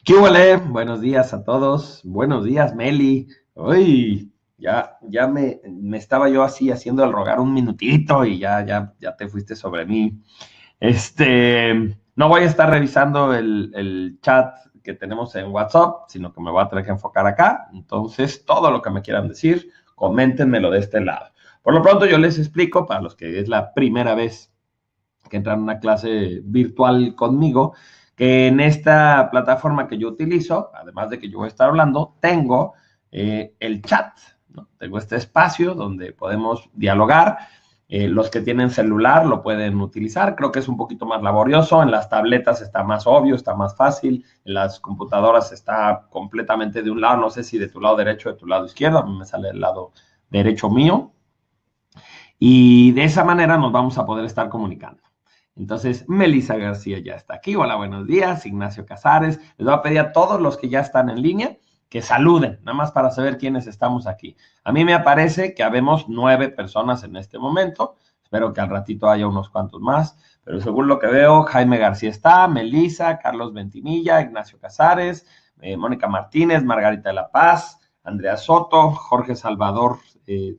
¿Qué huele? Buenos días a todos. Buenos días, Meli. Uy, ya me estaba yo así haciendo el rogar un minutito y ya te fuiste sobre mí. No voy a estar revisando el chat que tenemos en WhatsApp, sino que me voy a tener que enfocar acá. Entonces, todo lo que me quieran decir, coméntenmelo de este lado. Por lo pronto, yo les explico, para los que es la primera vez que entran a una clase virtual conmigo, que en esta plataforma que yo utilizo, además de que yo voy a estar hablando, tengo el chat, ¿no? Tengo este espacio donde podemos dialogar. Los que tienen celular lo pueden utilizar. Creo que es un poquito más laborioso. En las tabletas está más obvio, está más fácil. En las computadoras está completamente de un lado. No sé si de tu lado derecho o de tu lado izquierdo. A mí me sale del lado derecho mío. Y de esa manera nos vamos a poder estar comunicando. Entonces, Melissa García ya está aquí. Hola, buenos días. Ignacio Casares. Les voy a pedir a todos los que ya están en línea que saluden, nada más para saber quiénes estamos aquí. A mí me aparece que habemos 9 personas en este momento. Espero que al ratito haya unos cuantos más. Pero según lo que veo, Jaime García está, Melissa, Carlos Ventimilla, Ignacio Casares, Mónica Martínez, Margarita de la Paz, Andrea Soto, Jorge Salvador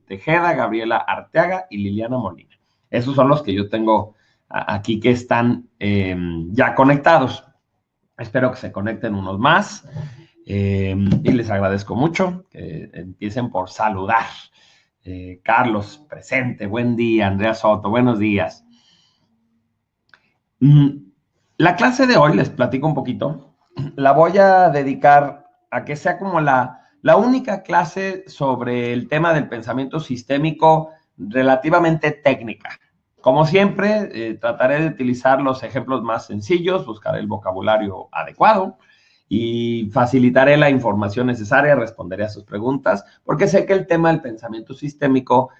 Tejeda, Gabriela Arteaga y Liliana Molina. Esos son los que yo tengo aquí que están ya conectados. Espero que se conecten unos más y les agradezco mucho que empiecen por saludar. Carlos, presente, buen día. Andrea Soto, buenos días. La clase de hoy, les platico un poquito, la voy a dedicar a que sea como la única clase sobre el tema del pensamiento sistémico relativamente técnica. Como siempre, trataré de utilizar los ejemplos más sencillos, buscaré el vocabulario adecuado y facilitaré la información necesaria, responderé a sus preguntas, porque sé que el tema del pensamiento sistémico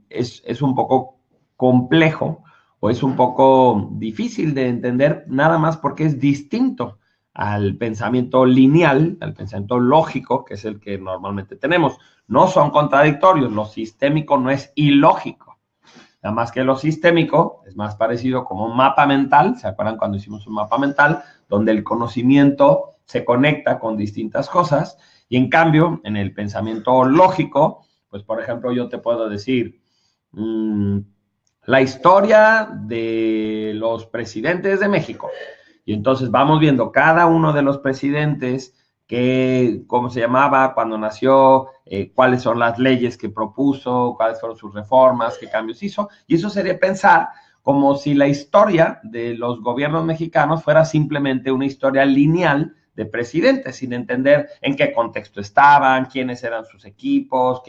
es un poco complejo o es un poco difícil de entender, nada más porque es distinto al pensamiento lineal, al pensamiento lógico, que es el que normalmente tenemos. No son contradictorios, lo sistémico no es ilógico. Nada más que lo sistémico es más parecido como un mapa mental, ¿se acuerdan cuando hicimos un mapa mental? Donde el conocimiento se conecta con distintas cosas, y en cambio, en el pensamiento lógico, pues por ejemplo, yo te puedo decir, la historia de los presidentes de México. Y entonces vamos viendo cada uno de los presidentes, cómo se llamaba, cuando nació, cuáles son las leyes que propuso, cuáles fueron sus reformas, qué cambios hizo. Y eso sería pensar como si la historia de los gobiernos mexicanos fuera simplemente una historia lineal de presidentes, sin entender en qué contexto estaban, quiénes eran sus equipos,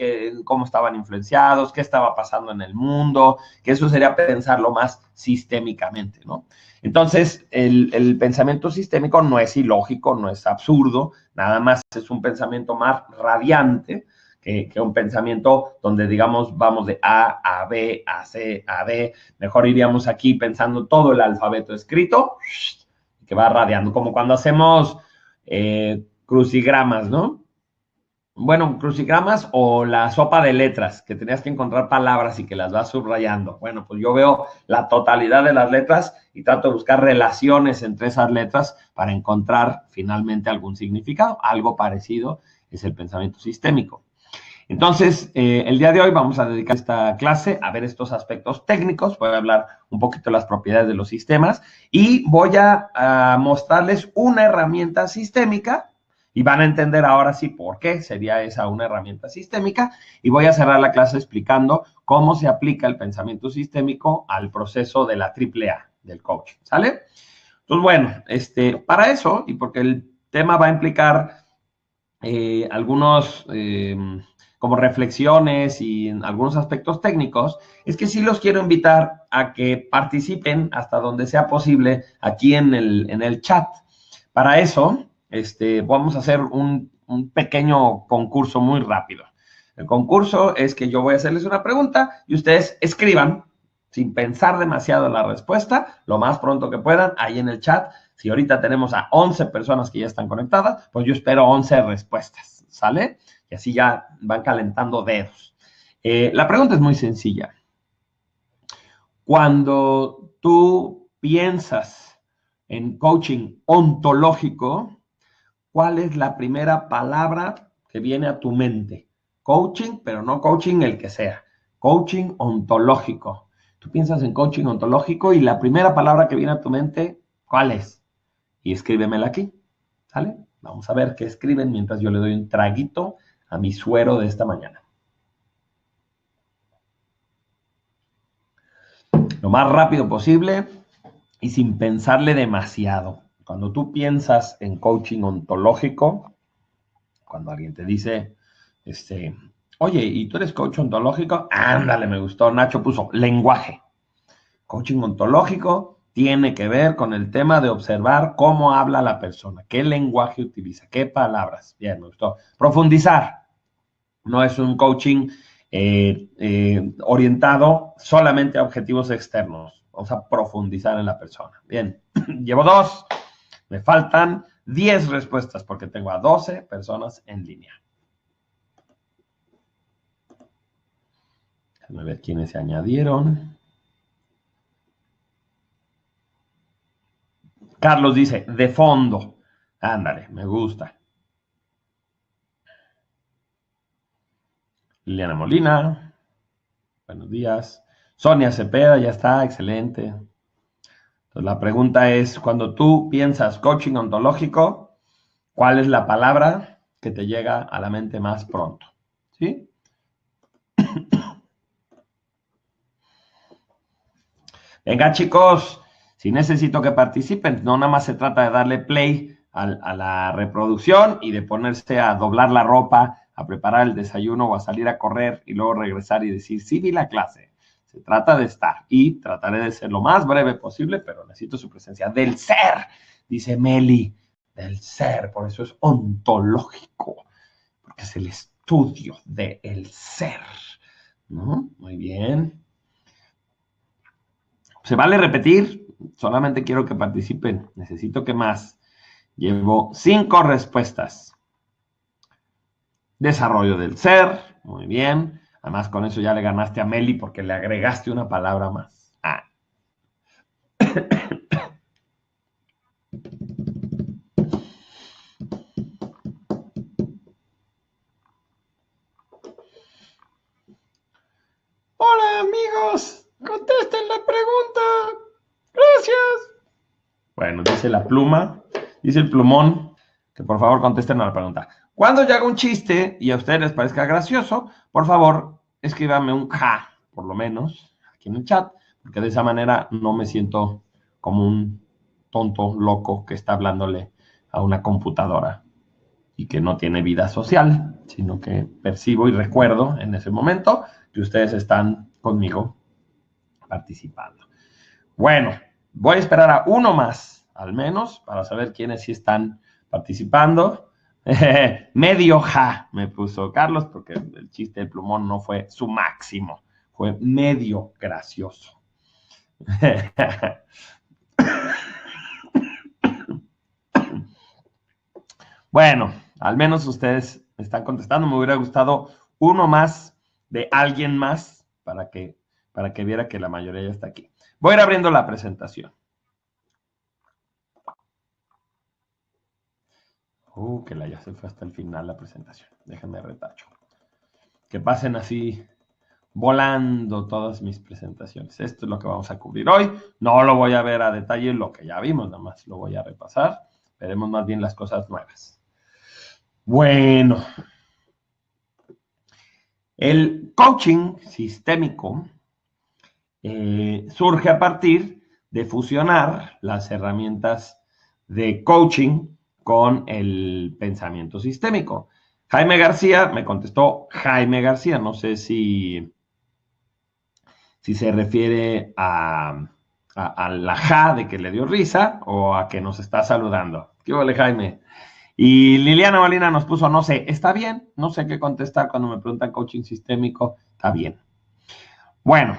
cómo estaban influenciados, qué estaba pasando en el mundo, que eso sería pensarlo más sistémicamente, ¿no? Entonces, el pensamiento sistémico no es ilógico, no es absurdo, nada más es un pensamiento más radiante que un pensamiento donde, digamos, vamos de A a B, a C, a D. Mejor iríamos aquí pensando todo el alfabeto escrito, que va radiando, como cuando hacemos crucigramas, ¿no? Bueno, crucigramas o la sopa de letras, que tenías que encontrar palabras y que las vas subrayando. Bueno, pues yo veo la totalidad de las letras y trato de buscar relaciones entre esas letras para encontrar finalmente algún significado. Algo parecido es el pensamiento sistémico. Entonces, el día de hoy vamos a dedicar esta clase a ver estos aspectos técnicos. Voy a hablar un poquito de las propiedades de los sistemas y voy a mostrarles una herramienta sistémica y van a entender ahora sí por qué sería esa una herramienta sistémica, y voy a cerrar la clase explicando cómo se aplica el pensamiento sistémico al proceso de la AAA, del coaching, ¿sale? Entonces, bueno, para eso, y porque el tema va a implicar algunos como reflexiones y en algunos aspectos técnicos, es que sí los quiero invitar a que participen hasta donde sea posible aquí en el chat. Para eso, vamos a hacer un pequeño concurso muy rápido. El concurso es que yo voy a hacerles una pregunta y ustedes escriban sin pensar demasiado en la respuesta, lo más pronto que puedan, ahí en el chat. Si ahorita tenemos a 11 personas que ya están conectadas, pues yo espero 11 respuestas, ¿sale? Y así ya van calentando dedos. La pregunta es muy sencilla. Cuando tú piensas en coaching ontológico, ¿cuál es la primera palabra que viene a tu mente? Coaching, pero no coaching el que sea. Coaching ontológico. Tú piensas en coaching ontológico y la primera palabra que viene a tu mente, ¿cuál es? Y escríbemela aquí, ¿sale? Vamos a ver qué escriben mientras yo le doy un traguito a mi suero de esta mañana. Lo más rápido posible y sin pensarle demasiado. Cuando tú piensas en coaching ontológico, cuando alguien te dice, oye, ¿y tú eres coach ontológico? Ándale, me gustó. Nacho puso lenguaje. Coaching ontológico tiene que ver con el tema de observar cómo habla la persona, qué lenguaje utiliza, qué palabras. Bien, me gustó. Profundizar. No es un coaching orientado solamente a objetivos externos. Vamos a profundizar en la persona. Bien, llevo 2. Me faltan 10 respuestas porque tengo a 12 personas en línea. Déjame ver quiénes se añadieron. Carlos dice, de fondo. Ándale, me gusta. Liliana Molina. Buenos días. Sonia Cepeda, ya está, excelente. Entonces, la pregunta es, cuando tú piensas coaching ontológico, ¿cuál es la palabra que te llega a la mente más pronto? ¿Sí? Venga, chicos, si necesito que participen, no nada más se trata de darle play a la reproducción y de ponerse a doblar la ropa, a preparar el desayuno o a salir a correr y luego regresar y decir, sí, vi la clase. Se trata de estar y trataré de ser lo más breve posible, pero necesito su presencia. Del ser, dice Meli, del ser, por eso es ontológico, porque es el estudio del ser, ¿no? Muy bien. ¿Se vale repetir? Solamente quiero que participen. Necesito que más. Llevo 5 respuestas. Desarrollo del ser. Muy bien. Además, con eso ya le ganaste a Meli porque le agregaste una palabra más. Ah. Hola, amigos. Contesten la pregunta. Gracias. Bueno, dice la pluma, dice el plumón, que por favor contesten a la pregunta. Cuando yo haga un chiste y a ustedes les parezca gracioso, por favor, escríbanme un ja, por lo menos, aquí en el chat, porque de esa manera no me siento como un tonto loco que está hablándole a una computadora y que no tiene vida social, sino que percibo y recuerdo en ese momento que ustedes están conmigo participando. Bueno, voy a esperar a uno más, al menos, para saber quiénes sí están participando. Medio ja, me puso Carlos, porque el chiste del plumón no fue su máximo, fue medio gracioso. Bueno, al menos ustedes están contestando. Me hubiera gustado uno más de alguien más para que viera que la mayoría ya está aquí. Voy a ir abriendo la presentación. Que ya se fue hasta el final la presentación. Déjenme retacho. Que pasen así volando todas mis presentaciones. Esto es lo que vamos a cubrir hoy. No lo voy a ver a detalle lo que ya vimos, nada más lo voy a repasar. Veremos más bien las cosas nuevas. Bueno. El coaching sistémico surge a partir de fusionar las herramientas de coaching con el pensamiento sistémico. Jaime García, me contestó Jaime García, no sé si se refiere a la ja de que le dio risa o a que nos está saludando. ¿Qué vale, Jaime? Y Liliana Molina nos puso, no sé, está bien, no sé qué contestar cuando me preguntan coaching sistémico, está bien. Bueno,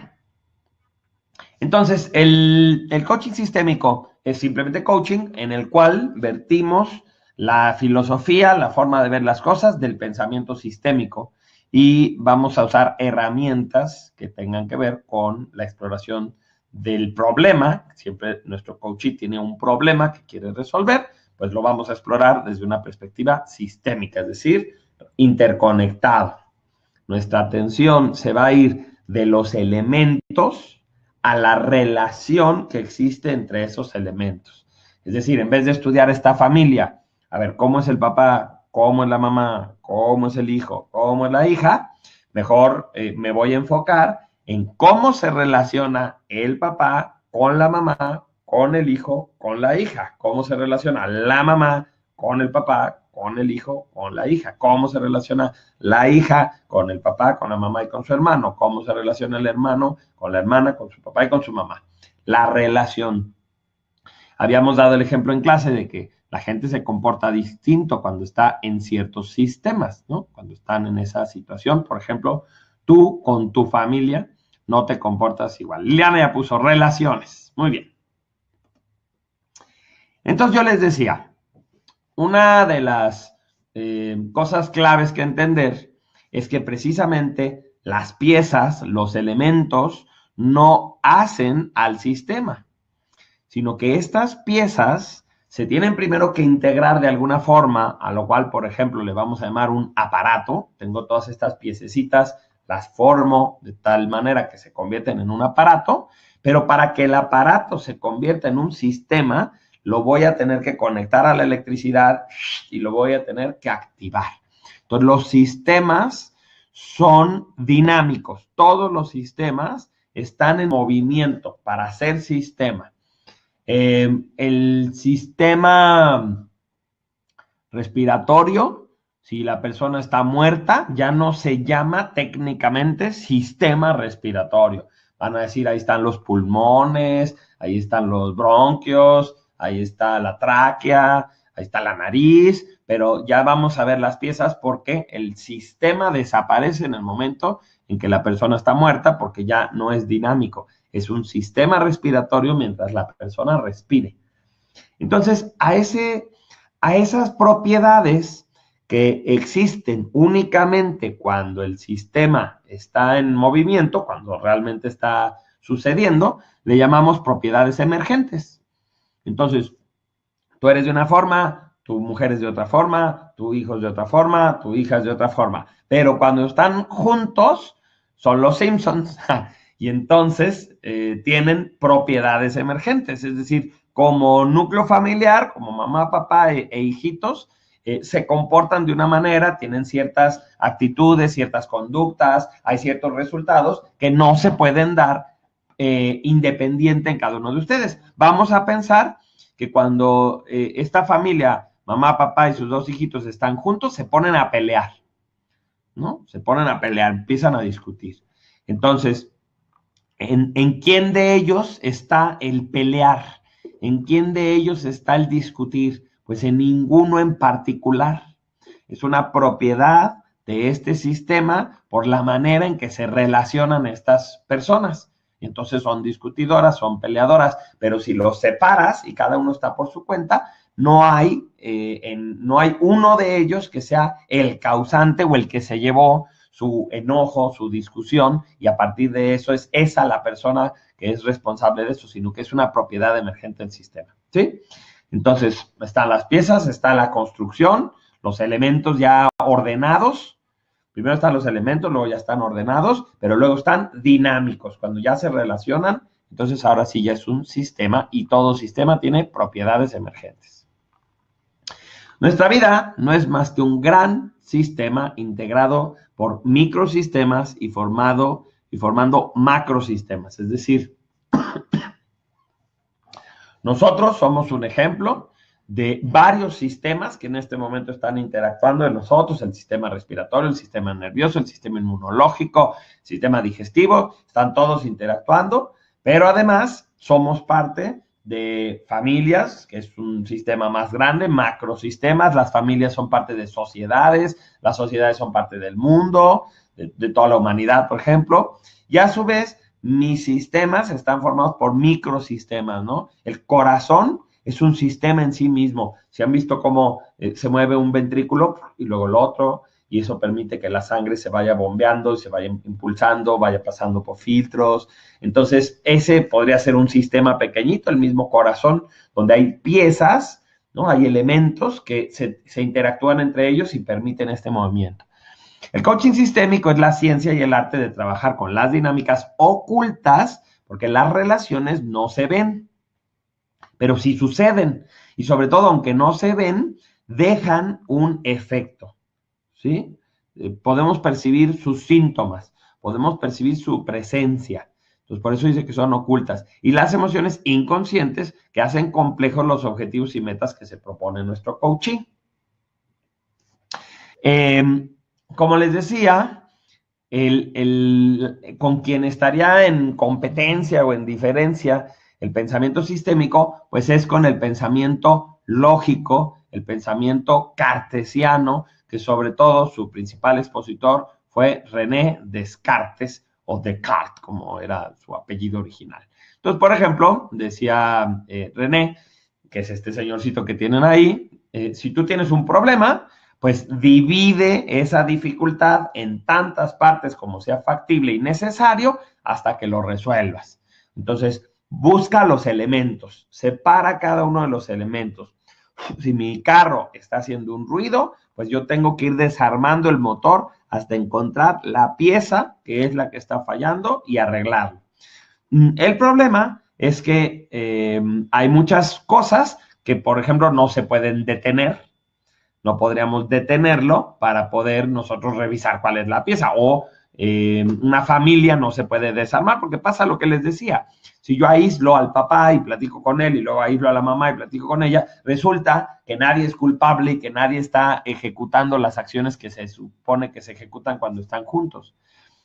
entonces el coaching sistémico es simplemente coaching en el cual vertimos la filosofía, la forma de ver las cosas del pensamiento sistémico y vamos a usar herramientas que tengan que ver con la exploración del problema. Siempre nuestro coaching tiene un problema que quiere resolver, pues lo vamos a explorar desde una perspectiva sistémica, es decir, interconectado. Nuestra atención se va a ir de los elementos a la relación que existe entre esos elementos. Es decir, en vez de estudiar esta familia, a ver, cómo es el papá, cómo es la mamá, cómo es el hijo, cómo es la hija, mejor me voy a enfocar en cómo se relaciona el papá con la mamá, con el hijo, con la hija, cómo se relaciona la mamá con el papá, con el hijo, con la hija, cómo se relaciona la hija con el papá, con la mamá y con su hermano, cómo se relaciona el hermano con la hermana, con su papá y con su mamá. La relación. Habíamos dado el ejemplo en clase de que la gente se comporta distinto cuando está en ciertos sistemas, ¿no? Cuando están en esa situación, por ejemplo, tú con tu familia no te comportas igual. Liliana ya puso relaciones. Muy bien. Entonces yo les decía, una de las cosas claves que entender es que precisamente las piezas, los elementos, no hacen al sistema, sino que estas piezas se tienen primero que integrar de alguna forma, a lo cual, por ejemplo, le vamos a llamar un aparato. Tengo todas estas piececitas, las formo de tal manera que se convierten en un aparato, pero para que el aparato se convierta en un sistema, lo voy a tener que conectar a la electricidad y lo voy a tener que activar. Entonces, los sistemas son dinámicos. Todos los sistemas están en movimiento para ser sistema. El sistema respiratorio, si la persona está muerta, ya no se llama técnicamente sistema respiratorio. Van a decir, ahí están los pulmones, ahí están los bronquios, ahí está la tráquea, ahí está la nariz, pero ya vamos a ver las piezas porque el sistema desaparece en el momento en que la persona está muerta porque ya no es dinámico. Es un sistema respiratorio mientras la persona respire. Entonces, a esas propiedades que existen únicamente cuando el sistema está en movimiento, cuando realmente está sucediendo, le llamamos propiedades emergentes. Entonces, tú eres de una forma, tu mujer es de otra forma, tu hijo es de otra forma, tu hija es de otra forma. Pero cuando están juntos, son los Simpsons. Y entonces tienen propiedades emergentes, es decir, como núcleo familiar, como mamá, papá e hijitos, se comportan de una manera, tienen ciertas actitudes, ciertas conductas, hay ciertos resultados que no se pueden dar independiente en cada uno de ustedes. Vamos a pensar que cuando esta familia, mamá, papá y sus dos hijitos están juntos, se ponen a pelear, ¿no? Se ponen a pelear, empiezan a discutir. Entonces, ¿en quién de ellos está el pelear? ¿En quién de ellos está el discutir? Pues en ninguno en particular. Es una propiedad de este sistema por la manera en que se relacionan estas personas. Entonces son discutidoras, son peleadoras, pero si los separas y cada uno está por su cuenta, no hay uno de ellos que sea el causante o el que se llevó su enojo, su discusión, y a partir de eso es esa la persona que es responsable de eso, sino que es una propiedad emergente del sistema, ¿sí? Entonces, están las piezas, está la construcción, los elementos ya ordenados. Primero están los elementos, luego ya están ordenados, pero luego están dinámicos. Cuando ya se relacionan, entonces ahora sí ya es un sistema y todo sistema tiene propiedades emergentes. Nuestra vida no es más que un gran sistema integrado por microsistemas y formando macrosistemas. Es decir, nosotros somos un ejemplo de varios sistemas que en este momento están interactuando en nosotros, el sistema respiratorio, el sistema nervioso, el sistema inmunológico, el sistema digestivo, están todos interactuando, pero además somos parte de familias, que es un sistema más grande, macrosistemas, las familias son parte de sociedades, las sociedades son parte del mundo, de toda la humanidad, por ejemplo, y a su vez mis sistemas están formados por microsistemas, ¿no? El corazón es un sistema en sí mismo. ¿Se han visto cómo se mueve un ventrículo y luego el otro? Y eso permite que la sangre se vaya bombeando, se vaya impulsando, vaya pasando por filtros. Entonces, ese podría ser un sistema pequeñito, el mismo corazón, donde hay piezas, ¿no? Hay elementos que se interactúan entre ellos y permiten este movimiento. El coaching sistémico es la ciencia y el arte de trabajar con las dinámicas ocultas, porque las relaciones no se ven, pero sí suceden. Y sobre todo, aunque no se ven, dejan un efecto, ¿sí? Podemos percibir sus síntomas, podemos percibir su presencia. Entonces, por eso dice que son ocultas. Y las emociones inconscientes que hacen complejos los objetivos y metas que se propone nuestro coaching. Como les decía, con quien estaría en competencia o en diferencia el pensamiento sistémico, pues es con el pensamiento lógico, el pensamiento cartesiano, que sobre todo su principal expositor fue René Descartes, o Descartes, como era su apellido original. Entonces, por ejemplo, decía René, que es este señorcito que tienen ahí, si tú tienes un problema, pues divide esa dificultad en tantas partes como sea factible y necesario hasta que lo resuelvas. Entonces, busca los elementos, separa cada uno de los elementos. Si mi carro está haciendo un ruido, pues yo tengo que ir desarmando el motor hasta encontrar la pieza que es la que está fallando y arreglarlo. El problema es que hay muchas cosas que, por ejemplo, no se pueden detener. No podríamos detenerlo para poder nosotros revisar cuál es la pieza. O una familia no se puede desarmar porque pasa lo que les decía. Si yo aíslo al papá y platico con él y luego aíslo a la mamá y platico con ella, resulta que nadie es culpable y que nadie está ejecutando las acciones que se supone que se ejecutan cuando están juntos.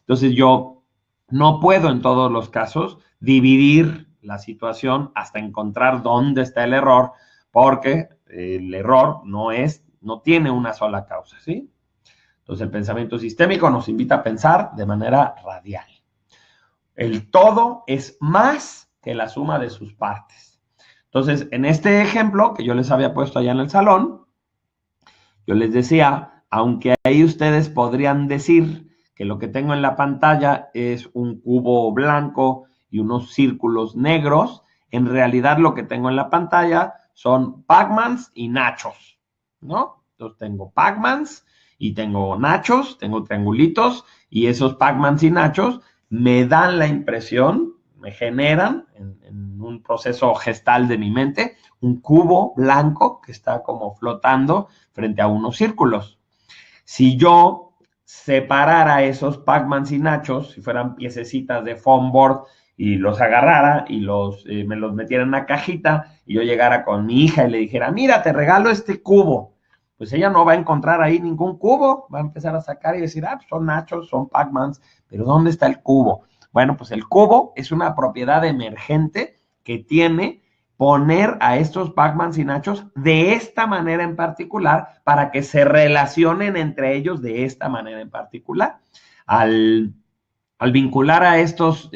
Entonces yo no puedo en todos los casos dividir la situación hasta encontrar dónde está el error, porque el error no tiene una sola causa, ¿sí? Entonces, el pensamiento sistémico nos invita a pensar de manera radial. El todo es más que la suma de sus partes. Entonces, en este ejemplo que yo les había puesto allá en el salón, yo les decía, aunque ahí ustedes podrían decir que lo que tengo en la pantalla es un cubo blanco y unos círculos negros, en realidad lo que tengo en la pantalla son Pac-Mans y nachos, ¿no? Entonces tengo Pac-Mans y tengo nachos, tengo triangulitos, y esos Pac-Mans y nachos me dan la impresión, me generan en un proceso gestal de mi mente, un cubo blanco que está como flotando frente a unos círculos. Si yo separara esos Pac-Mans y nachos, si fueran piececitas de foam board, y los agarrara y me los metiera en una cajita, y yo llegara con mi hija y le dijera, mira, te regalo este cubo, pues ella no va a encontrar ahí ningún cubo, va a empezar a sacar y decir, pues son nachos, son Pac-Mans, pero ¿dónde está el cubo? Bueno, pues el cubo es una propiedad emergente que tiene poner a estos Pac-Mans y nachos de esta manera en particular para que se relacionen entre ellos de esta manera en particular. Al vincular a estos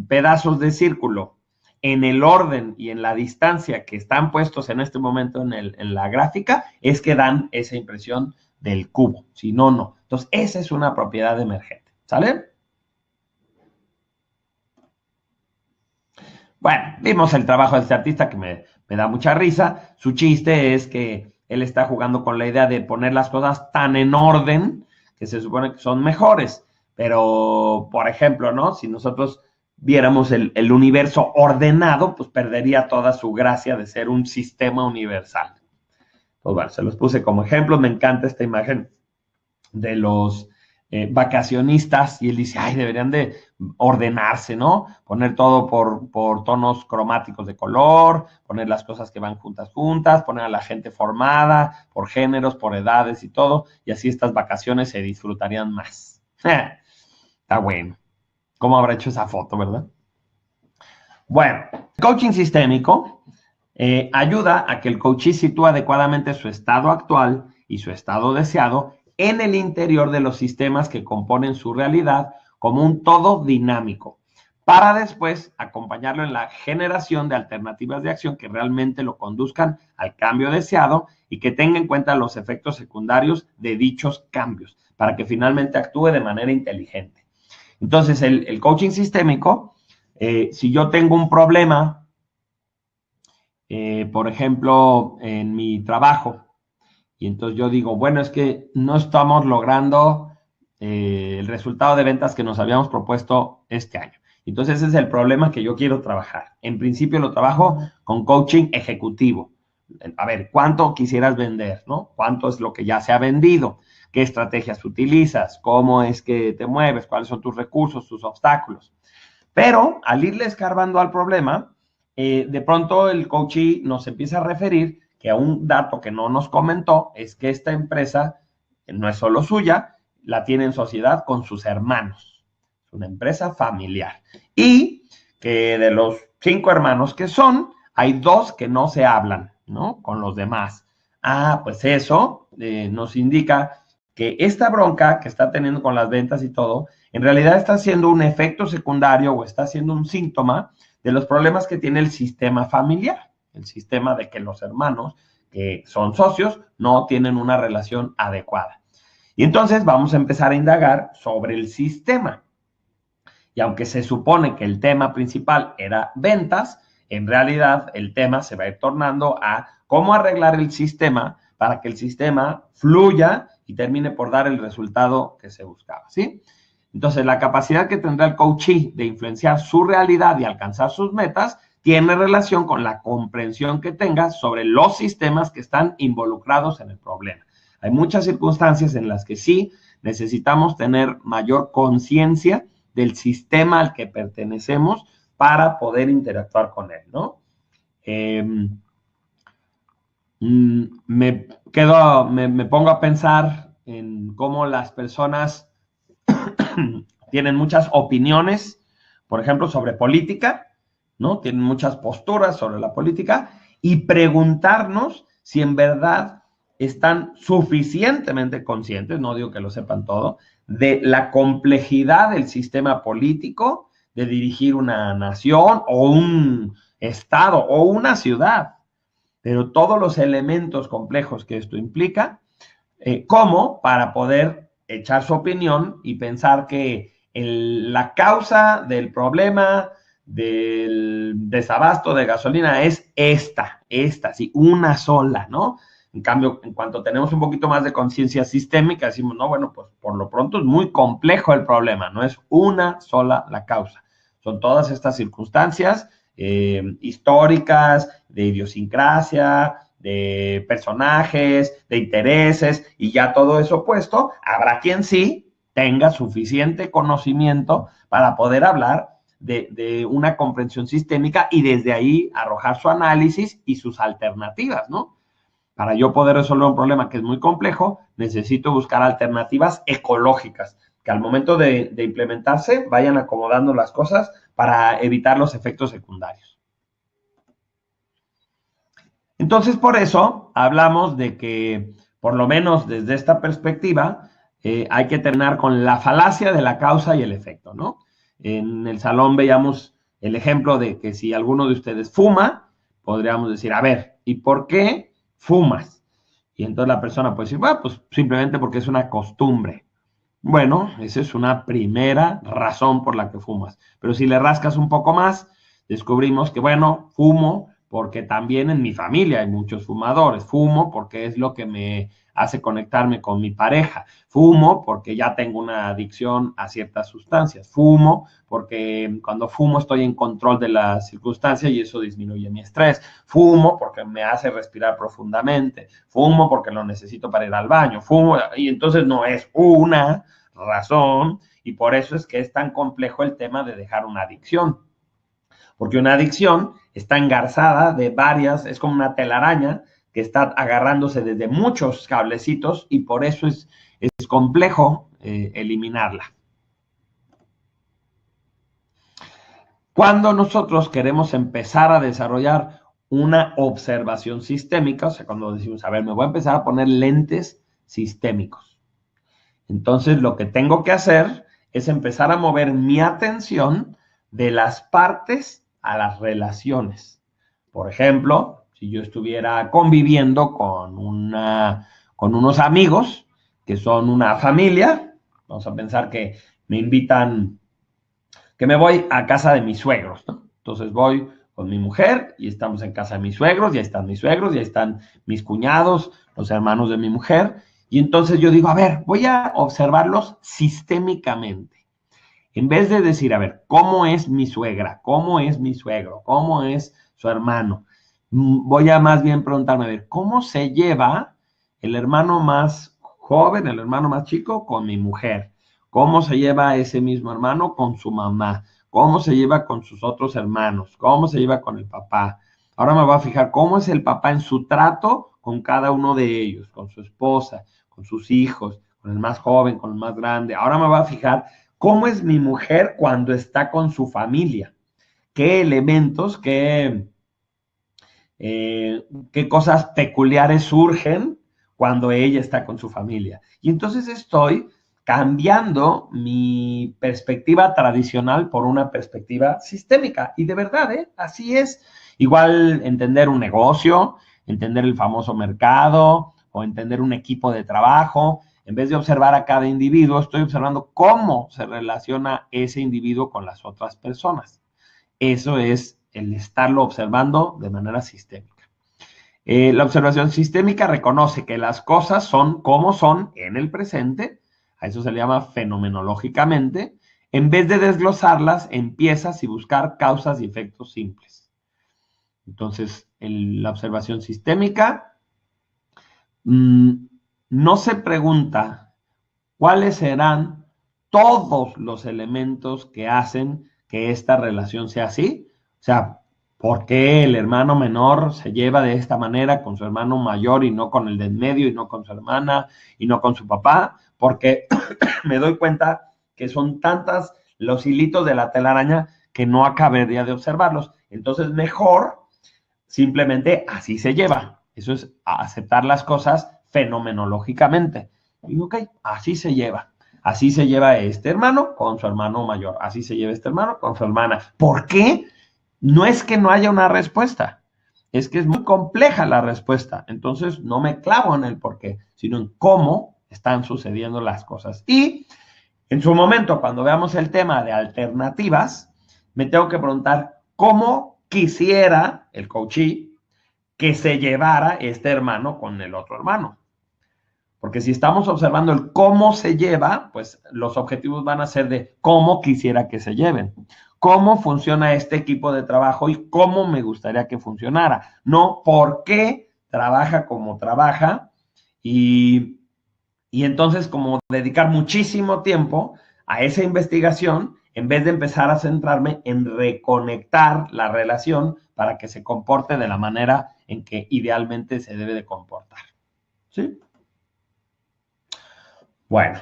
pedazos de círculo en el orden y en la distancia que están puestos en este momento en la gráfica, es que dan esa impresión del cubo. Si no, no. Entonces, esa es una propiedad emergente. ¿Sale? Bueno, vimos el trabajo de este artista que me da mucha risa. Su chiste es que él está jugando con la idea de poner las cosas tan en orden que se supone que son mejores. Pero, por ejemplo, ¿no? Si nosotros viéramos el universo ordenado, pues perdería toda su gracia de ser un sistema universal. Pues bueno, se los puse como ejemplo. Me encanta esta imagen de los vacacionistas, y él dice, ay, deberían de ordenarse, ¿no? Poner todo por tonos cromáticos de color, poner las cosas que van juntas, poner a la gente formada por géneros, por edades y todo, y así estas vacaciones se disfrutarían más. Está bueno. ¿Cómo habrá hecho esa foto, verdad? Bueno, el coaching sistémico ayuda a que el coachee sitúe adecuadamente su estado actual y su estado deseado en el interior de los sistemas que componen su realidad como un todo dinámico, para después acompañarlo en la generación de alternativas de acción que realmente lo conduzcan al cambio deseado y que tenga en cuenta los efectos secundarios de dichos cambios, para que finalmente actúe de manera inteligente. Entonces, el coaching sistémico, si yo tengo un problema por ejemplo, en mi trabajo. Y entonces yo digo, bueno, es que no estamos logrando el resultado de ventas que nos habíamos propuesto este año. Entonces ese es el problema que yo quiero trabajar. En principio lo trabajo con coaching ejecutivo. A ver, ¿cuánto quisieras vender? ¿No? ¿Cuánto es lo que ya se ha vendido? ¿Qué estrategias utilizas? ¿Cómo es que te mueves? ¿Cuáles son tus recursos, tus obstáculos? Pero al irle escarbando al problema, de pronto el coachee nos empieza a referir que a un dato que no nos comentó es que esta empresa no es solo suya, la tiene en sociedad con sus hermanos. Es una empresa familiar. Y que de los 5 hermanos que son, hay 2 que no se hablan, ¿no? Con los demás. Ah, pues eso nos indica que esta bronca que está teniendo con las ventas y todo, en realidad está siendo un efecto secundario o está siendo un síntoma de los problemas que tiene el sistema familiar, el sistema de que los hermanos que son socios no tienen una relación adecuada. Y entonces vamos a empezar a indagar sobre el sistema. Y aunque se supone que el tema principal era ventas, en realidad el tema se va a ir tornando a cómo arreglar el sistema para que el sistema fluya y termine por dar el resultado que se buscaba, ¿sí? Entonces, la capacidad que tendrá el coachee de influenciar su realidad y alcanzar sus metas tiene relación con la comprensión que tenga sobre los sistemas que están involucrados en el problema. Hay muchas circunstancias en las que sí necesitamos tener mayor conciencia del sistema al que pertenecemos para poder interactuar con él, ¿no? Me pongo a pensar en cómo las personas tienen muchas opiniones, por ejemplo, sobre política, ¿no? Tienen muchas posturas sobre la política y preguntarnos si en verdad están suficientemente conscientes, no digo que lo sepan todo, de la complejidad del sistema político, de dirigir una nación o un estado o una ciudad, pero todos los elementos complejos que esto implica, como para poder echar su opinión y pensar que la causa del problema del desabasto de gasolina es esta, sí, una sola, ¿no? En cambio, en cuanto tenemos un poquito más de conciencia sistémica, decimos, no, bueno, pues por lo pronto es muy complejo el problema, no es una sola la causa. Son todas estas circunstancias históricas, de idiosincrasia, de personajes, de intereses, y ya todo eso puesto, habrá quien sí tenga suficiente conocimiento para poder hablar de una comprensión sistémica y desde ahí arrojar su análisis y sus alternativas, ¿no? Para yo poder resolver un problema que es muy complejo, necesito buscar alternativas ecológicas, que al momento de implementarse vayan acomodando las cosas para evitar los efectos secundarios. Entonces, por eso hablamos de que, por lo menos desde esta perspectiva, hay que terminar con la falacia de la causa y el efecto, ¿no? En el salón veíamos el ejemplo de que si alguno de ustedes fuma, podríamos decir, a ver, ¿y por qué fumas? Y entonces la persona puede decir, bueno, pues simplemente porque es una costumbre. Bueno, esa es una primera razón por la que fumas. Pero si le rascas un poco más, descubrimos que, bueno, fumo porque también en mi familia hay muchos fumadores. Fumo porque es lo que me hace conectarme con mi pareja. Fumo porque ya tengo una adicción a ciertas sustancias. Fumo porque cuando fumo estoy en control de las circunstancias y eso disminuye mi estrés. Fumo porque me hace respirar profundamente. Fumo porque lo necesito para ir al baño. Fumo y entonces no es una razón y por eso es que es tan complejo el tema de dejar una adicción. Porque una adicción está engarzada de varias, es como una telaraña que está agarrándose desde muchos cablecitos y por eso es complejo eliminarla. Cuando nosotros queremos empezar a desarrollar una observación sistémica, o sea, cuando decimos, a ver, me voy a empezar a poner lentes sistémicos. Entonces, lo que tengo que hacer es empezar a mover mi atención de las partes a las relaciones. Por ejemplo, si yo estuviera conviviendo con unos amigos que son una familia, vamos a pensar que me invitan, que me voy a casa de mis suegros, ¿no? Entonces voy con mi mujer y estamos en casa de mis suegros, ya están mis suegros, ya están mis cuñados, los hermanos de mi mujer. Y entonces yo digo, a ver, voy a observarlos sistémicamente. En vez de decir, a ver, ¿cómo es mi suegra? ¿Cómo es mi suegro? ¿Cómo es su hermano? Voy a más bien preguntarme, a ver, ¿cómo se lleva el hermano más joven, el hermano más chico con mi mujer? ¿Cómo se lleva ese mismo hermano con su mamá? ¿Cómo se lleva con sus otros hermanos? ¿Cómo se lleva con el papá? Ahora me voy a fijar cómo es el papá en su trato con cada uno de ellos, con su esposa, con sus hijos, con el más joven, con el más grande. Ahora me voy a fijar cómo es mi mujer cuando está con su familia, qué elementos, qué cosas peculiares surgen cuando ella está con su familia. Y entonces estoy cambiando mi perspectiva tradicional por una perspectiva sistémica. Y de verdad, así es. Igual entender un negocio, entender el famoso mercado o entender un equipo de trabajo. En vez de observar a cada individuo, estoy observando cómo se relaciona ese individuo con las otras personas. Eso es el estarlo observando de manera sistémica. La observación sistémica reconoce que las cosas son como son en el presente, a eso se le llama fenomenológicamente, en vez de desglosarlas en piezas y buscar causas y efectos simples. Entonces, la observación sistémica no se pregunta cuáles serán todos los elementos que hacen que esta relación sea así. O sea, ¿por qué el hermano menor se lleva de esta manera con su hermano mayor y no con el de en medio y no con su hermana y no con su papá? Porque me doy cuenta que son tantas los hilitos de la telaraña que no acabaría de observarlos. Entonces, mejor simplemente así se lleva. Eso es aceptar las cosas fenomenológicamente. Y ok, así se lleva. Así se lleva este hermano con su hermano mayor. Así se lleva este hermano con su hermana. ¿Por qué? No es que no haya una respuesta. Es que es muy compleja la respuesta. Entonces no me clavo en el por qué, sino en cómo están sucediendo las cosas. Y en su momento, cuando veamos el tema de alternativas, me tengo que preguntar cómo quisiera el coachee que se llevara este hermano con el otro hermano. Porque si estamos observando el cómo se lleva, pues los objetivos van a ser de cómo quisiera que se lleven. Cómo funciona este equipo de trabajo y cómo me gustaría que funcionara. No por qué trabaja como trabaja y entonces como dedicar muchísimo tiempo a esa investigación en vez de empezar a centrarme en reconectar la relación para que se comporte de la manera en que idealmente se debe de comportar. ¿Sí? Bueno,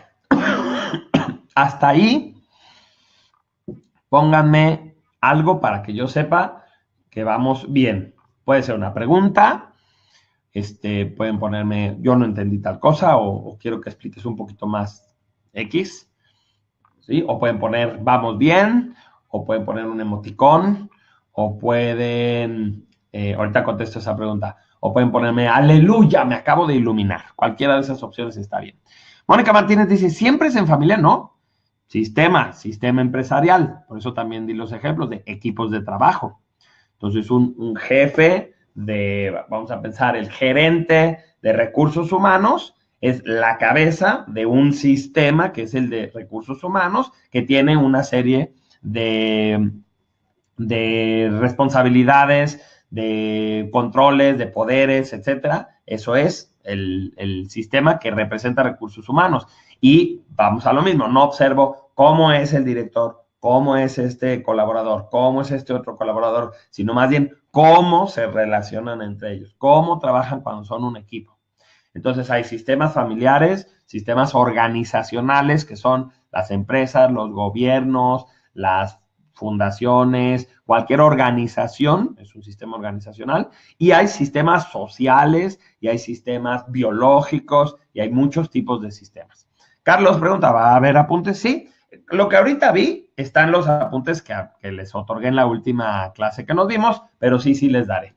hasta ahí pónganme algo para que yo sepa que vamos bien. Puede ser una pregunta, pueden ponerme, yo no entendí tal cosa o quiero que expliques un poquito más X, ¿sí? O pueden poner vamos bien, o pueden poner un emoticón, o pueden, ahorita contesto esa pregunta, o pueden ponerme aleluya, me acabo de iluminar. Cualquiera de esas opciones está bien. Mónica Martínez dice, ¿siempre es en familia? No. Sistema empresarial. Por eso también di los ejemplos de equipos de trabajo. Entonces, un jefe vamos a pensar, el gerente de recursos humanos es la cabeza de un sistema que es el de recursos humanos, que tiene una serie de responsabilidades, de controles, de poderes, etcétera. Eso es el sistema que representa recursos humanos. Y vamos a lo mismo, no observo cómo es el director, cómo es este colaborador, cómo es este otro colaborador, sino más bien cómo se relacionan entre ellos, cómo trabajan cuando son un equipo. Entonces hay sistemas familiares, sistemas organizacionales, que son las empresas, los gobiernos, las fundaciones, cualquier organización, es un sistema organizacional, y hay sistemas sociales, y hay sistemas biológicos, y hay muchos tipos de sistemas. Carlos pregunta, ¿va a haber apuntes? Sí. Lo que ahorita vi está en los apuntes que les otorgué en la última clase que nos dimos, pero sí les daré.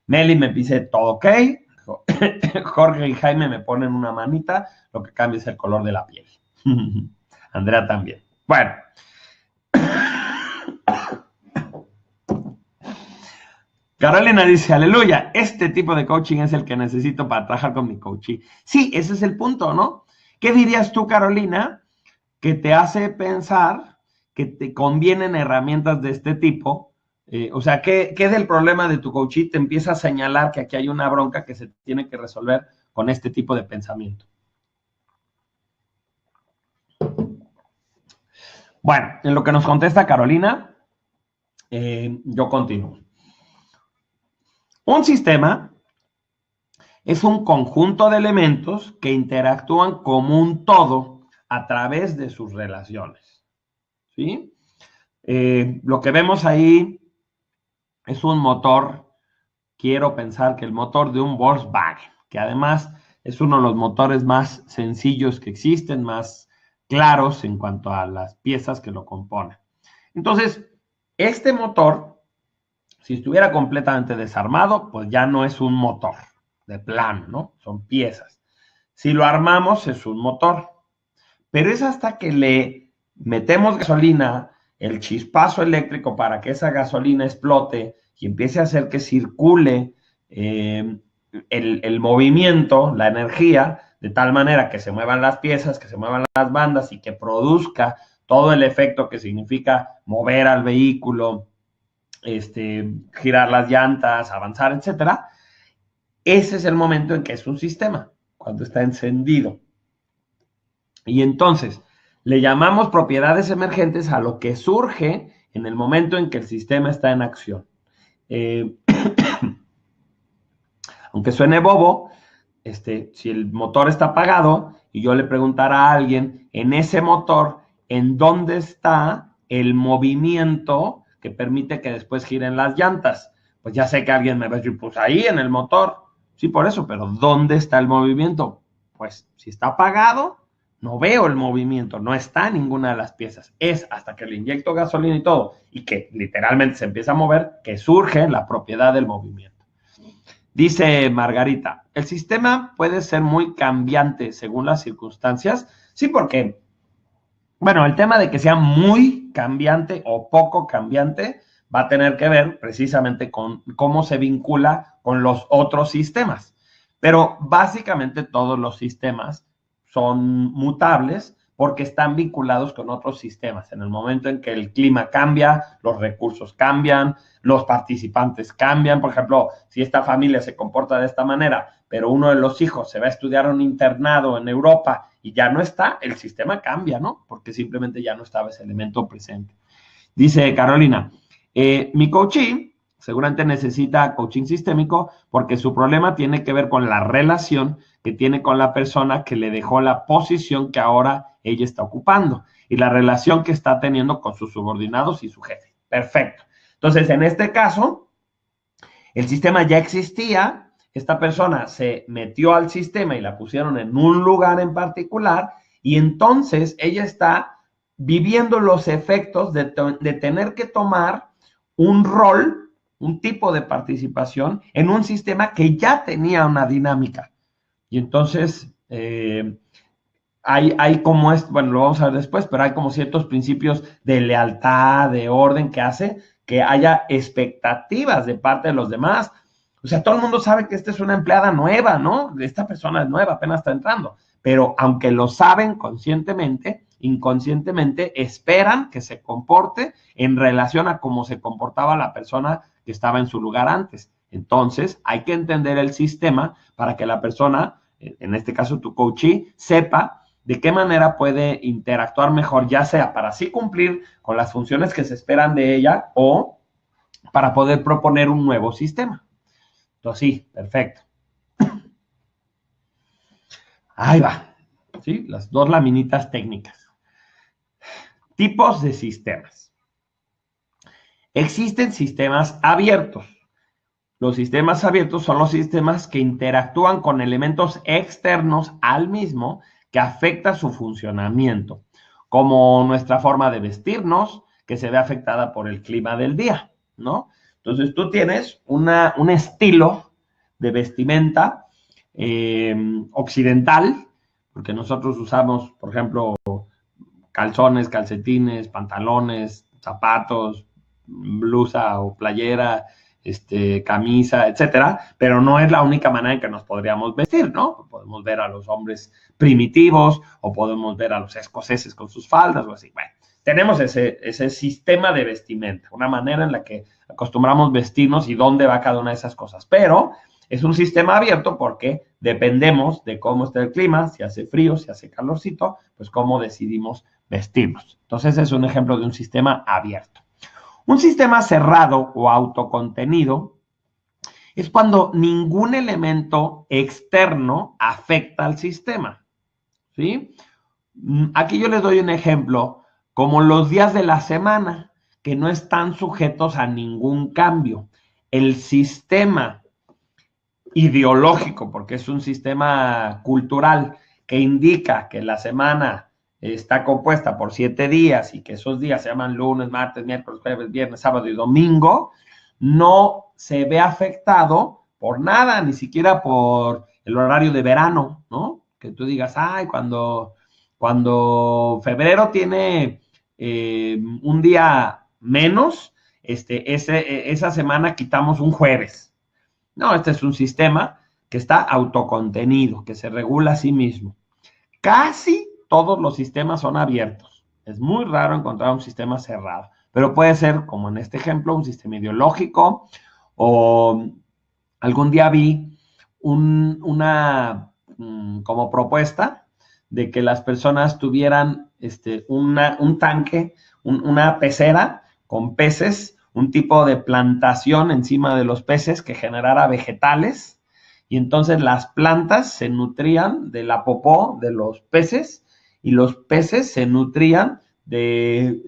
Meli me dice, todo ok. Jorge y Jaime me ponen una manita, lo que cambia es el color de la piel. Andrea también. Bueno. Carolina dice, aleluya, este tipo de coaching es el que necesito para trabajar con mi coaching. Sí, ese es el punto, ¿no? ¿Qué dirías tú, Carolina, que te hace pensar que te convienen herramientas de este tipo? O sea, ¿qué del problema de tu coaching te empieza a señalar que aquí hay una bronca que se tiene que resolver con este tipo de pensamiento? Bueno, en lo que nos contesta Carolina, yo continúo. Un sistema es un conjunto de elementos que interactúan como un todo a través de sus relaciones. ¿Sí? Lo que vemos ahí es un motor, quiero pensar que el motor de un Volkswagen, que además es uno de los motores más sencillos que existen, más claros en cuanto a las piezas que lo componen. Entonces, este motor, si estuviera completamente desarmado, pues ya no es un motor de plano, ¿no? Son piezas. Si lo armamos, es un motor. Pero es hasta que le metemos gasolina, el chispazo eléctrico para que esa gasolina explote y empiece a hacer que circule el movimiento, la energía, de tal manera que se muevan las piezas, que se muevan las bandas y que produzca todo el efecto que significa mover al vehículo, girar las llantas, avanzar, etcétera. Ese es el momento en que es un sistema, cuando está encendido. Y entonces, le llamamos propiedades emergentes a lo que surge en el momento en que el sistema está en acción. Aunque suene bobo, si el motor está apagado y yo le preguntara a alguien en ese motor, ¿en dónde está el movimiento que permite que después giren las llantas? Pues ya sé que alguien me va a decir, pues ahí en el motor. Sí, por eso, pero ¿dónde está el movimiento? Pues si está apagado, no veo el movimiento, no está en ninguna de las piezas. Es hasta que le inyecto gasolina y todo, y que literalmente se empieza a mover, que surge la propiedad del movimiento. Dice Margarita, el sistema puede ser muy cambiante según las circunstancias. Sí, porque, bueno, el tema de que sea muy cambiante o poco cambiante va a tener que ver precisamente con cómo se vincula con los otros sistemas. Pero básicamente todos los sistemas son mutables porque están vinculados con otros sistemas. En el momento en que el clima cambia, los recursos cambian, los participantes cambian. Por ejemplo, si esta familia se comporta de esta manera, pero uno de los hijos se va a estudiar a un internado en Europa y ya no está, el sistema cambia, ¿no? Porque simplemente ya no estaba ese elemento presente. Dice Carolina, mi coaching seguramente necesita coaching sistémico porque su problema tiene que ver con la relación que tiene con la persona que le dejó la posición que ahora ella está ocupando y la relación que está teniendo con sus subordinados y su jefe. Perfecto. Entonces, en este caso, el sistema ya existía, esta persona se metió al sistema y la pusieron en un lugar en particular y entonces ella está viviendo los efectos de tener que tomar un rol, un tipo de participación en un sistema que ya tenía una dinámica. Y entonces hay como bueno, lo vamos a ver después, pero hay como ciertos principios de lealtad, de orden que hace que haya expectativas de parte de los demás. O sea, todo el mundo sabe que esta es una empleada nueva, ¿no? Esta persona es nueva, apenas está entrando. Pero aunque lo saben conscientemente, inconscientemente esperan que se comporte en relación a cómo se comportaba la persona que estaba en su lugar antes. Entonces, hay que entender el sistema para que la persona, en este caso tu coachee, sepa de qué manera puede interactuar mejor, ya sea para así cumplir con las funciones que se esperan de ella o para poder proponer un nuevo sistema. Entonces, sí, perfecto. Ahí va. ¿Sí? Las dos laminitas técnicas. Tipos de sistemas. Existen sistemas abiertos. Los sistemas abiertos son los sistemas que interactúan con elementos externos al mismo que afecta su funcionamiento, como nuestra forma de vestirnos, que se ve afectada por el clima del día, ¿no? Entonces tú tienes un estilo de vestimenta occidental, porque nosotros usamos, por ejemplo, calzones, calcetines, pantalones, zapatos, blusa o playera, camisa, etcétera, pero no es la única manera en que nos podríamos vestir, ¿no? Podemos ver a los hombres primitivos o podemos ver a los escoceses con sus faldas o así. Bueno, tenemos ese sistema de vestimenta, una manera en la que acostumbramos vestirnos y dónde va cada una de esas cosas, pero es un sistema abierto porque dependemos de cómo está el clima, si hace frío, si hace calorcito, pues cómo decidimos vestirnos. Entonces es un ejemplo de un sistema abierto. Un sistema cerrado o autocontenido es cuando ningún elemento externo afecta al sistema, ¿sí? Aquí yo les doy un ejemplo, como los días de la semana, que no están sujetos a ningún cambio. El sistema ideológico, porque es un sistema cultural que indica que la semana está compuesta por 7 días y que esos días se llaman lunes, martes, miércoles, jueves, viernes, sábado y domingo, no se ve afectado por nada, ni siquiera por el horario de verano, ¿no? Que tú digas, ay, cuando febrero tiene un día menos, esa semana quitamos un jueves. No, este es un sistema que está autocontenido, que se regula a sí mismo. Casi todos los sistemas son abiertos. Es muy raro encontrar un sistema cerrado, pero puede ser, como en este ejemplo, un sistema ideológico o algún día vi una como propuesta de que las personas tuvieran un tanque, una pecera con peces, un tipo de plantación encima de los peces que generara vegetales, y entonces las plantas se nutrían de la popó de los peces y los peces se nutrían de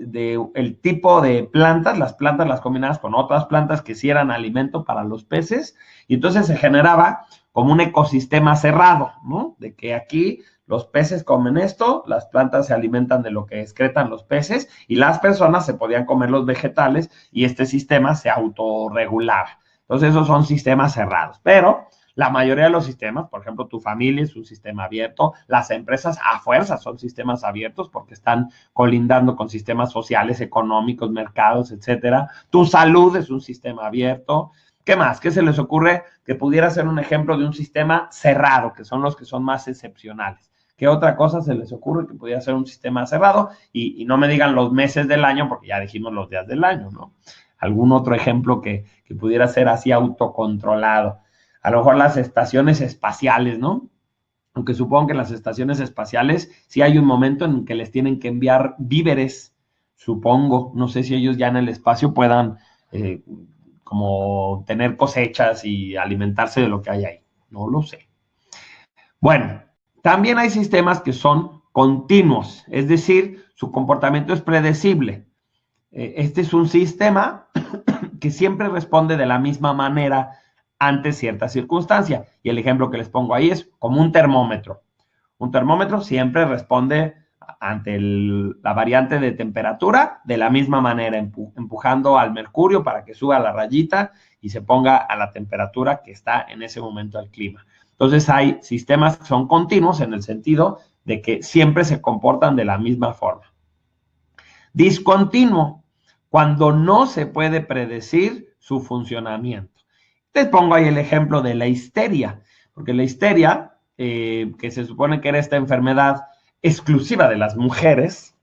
el tipo de plantas, las plantas las combinadas con otras plantas que sí eran alimento para los peces, y entonces se generaba como un ecosistema cerrado, ¿no? De que aquí los peces comen esto, las plantas se alimentan de lo que excretan los peces y las personas se podían comer los vegetales y este sistema se autorregulaba. Entonces esos son sistemas cerrados, pero la mayoría de los sistemas, por ejemplo, tu familia es un sistema abierto, las empresas a fuerza son sistemas abiertos porque están colindando con sistemas sociales, económicos, mercados, etcétera. Tu salud es un sistema abierto. ¿Qué más? ¿Qué se les ocurre que pudiera ser un ejemplo de un sistema cerrado, que son los que son más excepcionales? ¿Qué otra cosa se les ocurre que pudiera ser un sistema cerrado? Y no me digan los meses del año, porque ya dijimos los días del año, ¿no? Algún otro ejemplo que pudiera ser así autocontrolado. A lo mejor las estaciones espaciales, ¿no? Aunque supongo que las estaciones espaciales sí hay un momento en que les tienen que enviar víveres, supongo. No sé si ellos ya en el espacio puedan como tener cosechas y alimentarse de lo que hay ahí. No lo sé. Bueno, también hay sistemas que son continuos, es decir, su comportamiento es predecible. Este es un sistema que siempre responde de la misma manera ante cierta circunstancia. Y el ejemplo que les pongo ahí es como un termómetro. Un termómetro siempre responde ante la variante de temperatura de la misma manera, empujando al mercurio para que suba la rayita y se ponga a la temperatura que está en ese momento el clima. Entonces hay sistemas que son continuos en el sentido de que siempre se comportan de la misma forma. Discontinuo, cuando no se puede predecir su funcionamiento. Les pongo ahí el ejemplo de la histeria, porque la histeria, que se supone que era esta enfermedad exclusiva de las mujeres,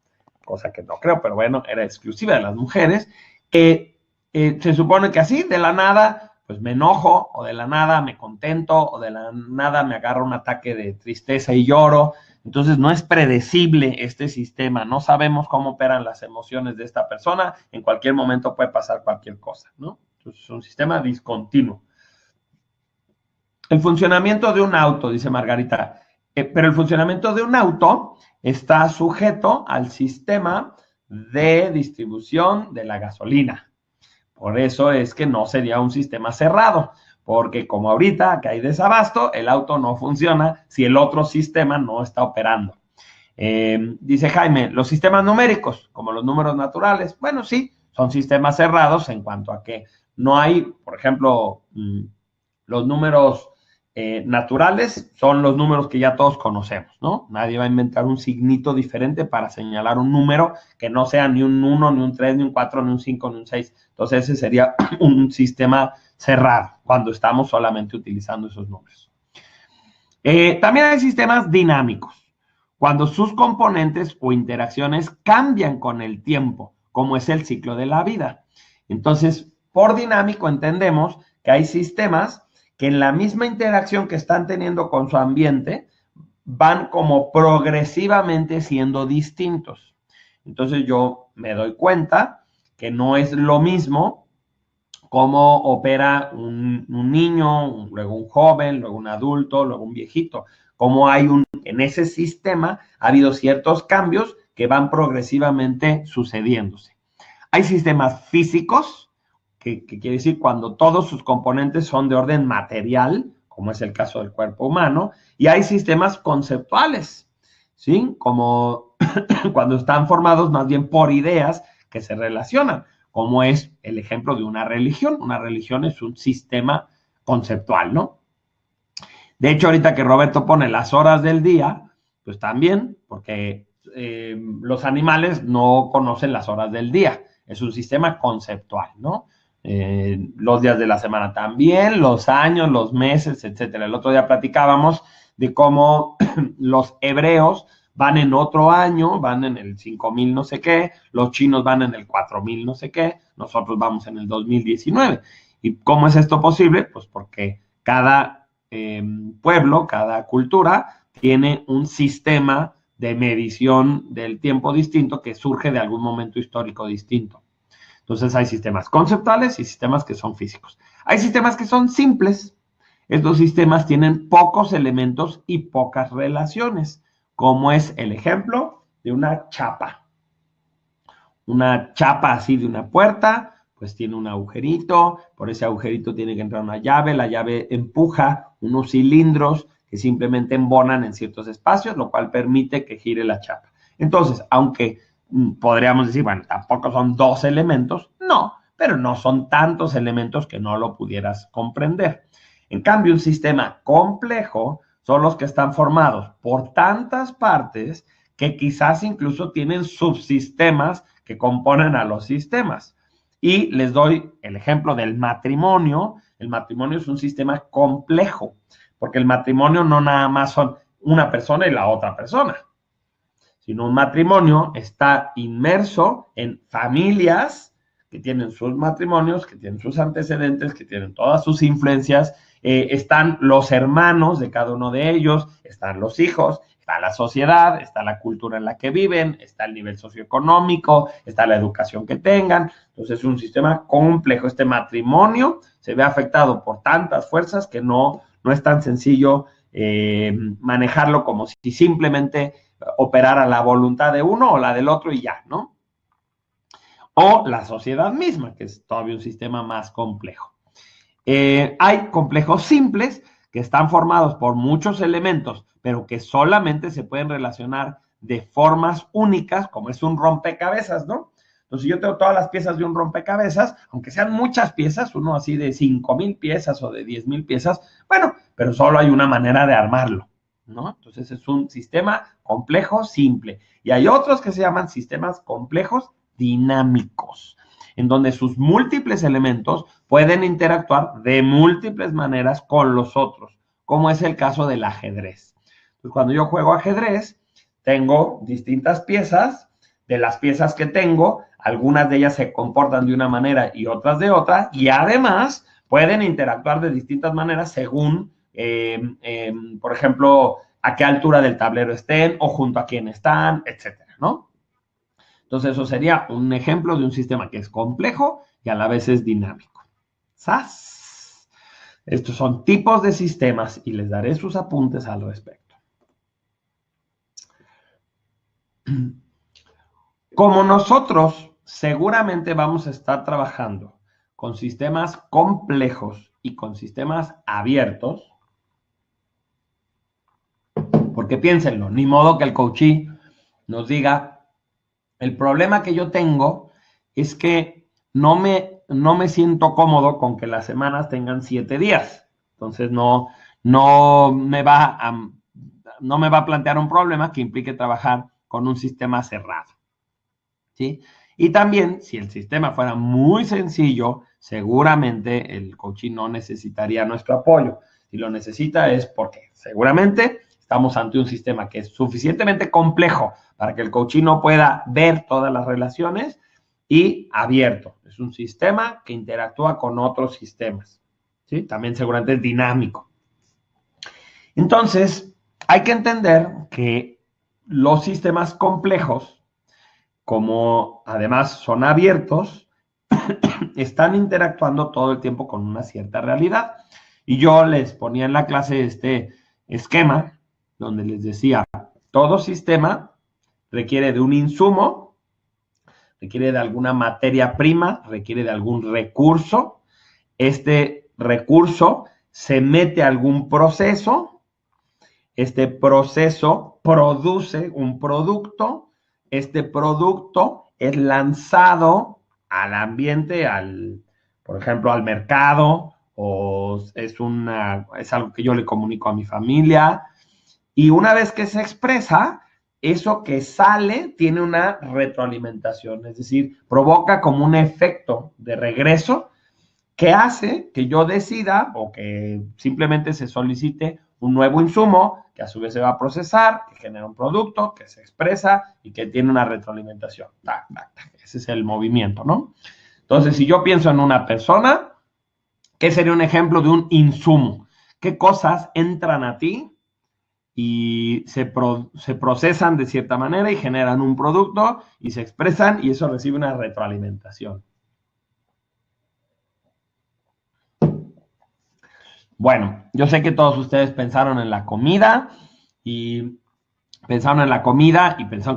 cosa que no creo, pero bueno, era exclusiva de las mujeres, se supone que así, de la nada, pues me enojo, o de la nada me contento, o de la nada me agarra un ataque de tristeza y lloro. Entonces no es predecible este sistema, no sabemos cómo operan las emociones de esta persona, en cualquier momento puede pasar cualquier cosa, ¿no? Entonces es un sistema discontinuo. El funcionamiento de un auto, dice Margarita, pero el funcionamiento de un auto está sujeto al sistema de distribución de la gasolina. Por eso es que no sería un sistema cerrado, porque como ahorita que hay desabasto, el auto no funciona si el otro sistema no está operando. Dice Jaime, los sistemas numéricos, como los números naturales, bueno, sí, son sistemas cerrados en cuanto a que no hay, por ejemplo, los números naturales son los números que ya todos conocemos, ¿no? Nadie va a inventar un signito diferente para señalar un número que no sea ni un 1, ni un 3, ni un 4, ni un 5, ni un 6. Entonces, ese sería un sistema cerrado cuando estamos solamente utilizando esos números. También hay sistemas dinámicos, cuando sus componentes o interacciones cambian con el tiempo, como es el ciclo de la vida. Entonces, por dinámico entendemos que hay sistemas que en la misma interacción que están teniendo con su ambiente, van como progresivamente siendo distintos. Entonces yo me doy cuenta que no es lo mismo cómo opera un niño, luego un joven, luego un adulto, luego un viejito. Cómo en ese sistema ha habido ciertos cambios que van progresivamente sucediéndose. Hay sistemas físicos, que quiere decir cuando todos sus componentes son de orden material, como es el caso del cuerpo humano, y hay sistemas conceptuales, ¿sí? Como cuando están formados más bien por ideas que se relacionan, como es el ejemplo de una religión. Una religión es un sistema conceptual, ¿no? De hecho, ahorita que Roberto pone las horas del día, pues también, porque los animales no conocen las horas del día. Es un sistema conceptual, ¿no? Los días de la semana también, los años, los meses, etcétera. El otro día platicábamos de cómo los hebreos van en otro año, van en el 5000 no sé qué, los chinos van en el 4000 no sé qué, nosotros vamos en el 2019. ¿Y cómo es esto posible? Pues porque cada pueblo, cada cultura tiene un sistema de medición del tiempo distinto que surge de algún momento histórico distinto. Entonces hay sistemas conceptuales y sistemas que son físicos. Hay sistemas que son simples. Estos sistemas tienen pocos elementos y pocas relaciones, como es el ejemplo de una chapa. Una chapa así de una puerta, pues tiene un agujerito, por ese agujerito tiene que entrar una llave, la llave empuja unos cilindros que simplemente embonan en ciertos espacios, lo cual permite que gire la chapa. Entonces, aunque podríamos decir, bueno, tampoco son dos elementos, no, pero no son tantos elementos que no lo pudieras comprender. En cambio, un sistema complejo son los que están formados por tantas partes que quizás incluso tienen subsistemas que componen a los sistemas. Y les doy el ejemplo del matrimonio. El matrimonio es un sistema complejo, porque el matrimonio no nada más son una persona y la otra persona, sino un matrimonio está inmerso en familias que tienen sus matrimonios, que tienen sus antecedentes, que tienen todas sus influencias, están los hermanos de cada uno de ellos, están los hijos, está la sociedad, está la cultura en la que viven, está el nivel socioeconómico, está la educación que tengan. Entonces es un sistema complejo. Este matrimonio se ve afectado por tantas fuerzas que no es tan sencillo manejarlo como si simplemente operara la voluntad de uno o la del otro y ya, ¿no? O la sociedad misma, que es todavía un sistema más complejo. Hay complejos simples que están formados por muchos elementos, pero que solamente se pueden relacionar de formas únicas, como es un rompecabezas, ¿no? Entonces, yo tengo todas las piezas de un rompecabezas, aunque sean muchas piezas, uno así de 5000 piezas o de 10,000 piezas, bueno, pero solo hay una manera de armarlo, ¿no? Entonces, es un sistema complejo, simple. Y hay otros que se llaman sistemas complejos dinámicos, en donde sus múltiples elementos pueden interactuar de múltiples maneras con los otros, como es el caso del ajedrez. Entonces, cuando yo juego ajedrez, tengo distintas piezas. De las piezas que tengo, algunas de ellas se comportan de una manera y otras de otra, y además pueden interactuar de distintas maneras según, por ejemplo, a qué altura del tablero estén o junto a quién están, etcétera, ¿no? Entonces, eso sería un ejemplo de un sistema que es complejo y a la vez es dinámico. ¡Sas! Estos son tipos de sistemas y les daré sus apuntes al respecto. Como nosotros seguramente vamos a estar trabajando con sistemas complejos y con sistemas abiertos, porque piénsenlo, ni modo que el coachee nos diga, el problema que yo tengo es que no me siento cómodo con que las semanas tengan 7 días. Entonces no no me va a plantear un problema que implique trabajar con un sistema cerrado, ¿sí? Y también, si el sistema fuera muy sencillo, seguramente el coaching no necesitaría nuestro apoyo. Si lo necesita es porque seguramente estamos ante un sistema que es suficientemente complejo para que el coaching no pueda ver todas las relaciones y abierto. Es un sistema que interactúa con otros sistemas, ¿sí? También seguramente es dinámico. Entonces, hay que entender que los sistemas complejos, como además son abiertos, están interactuando todo el tiempo con una cierta realidad. Y yo les ponía en la clase este esquema donde les decía, todo sistema requiere de un insumo, requiere de alguna materia prima, requiere de algún recurso. Este recurso se mete a algún proceso. Este proceso produce un producto. Este producto es lanzado al ambiente, por ejemplo, al mercado, o es algo que yo le comunico a mi familia. Y una vez que se expresa, eso que sale tiene una retroalimentación, es decir, provoca como un efecto de regreso que hace que yo decida o que simplemente se solicite un nuevo insumo que a su vez se va a procesar, que genera un producto, que se expresa y que tiene una retroalimentación. Ese es el movimiento, ¿no? Entonces, si yo pienso en una persona, ¿qué sería un ejemplo de un insumo? ¿Qué cosas entran a ti y se procesan de cierta manera y generan un producto y se expresan y eso recibe una retroalimentación? Bueno, yo sé que todos ustedes pensaron en la comida y pensaron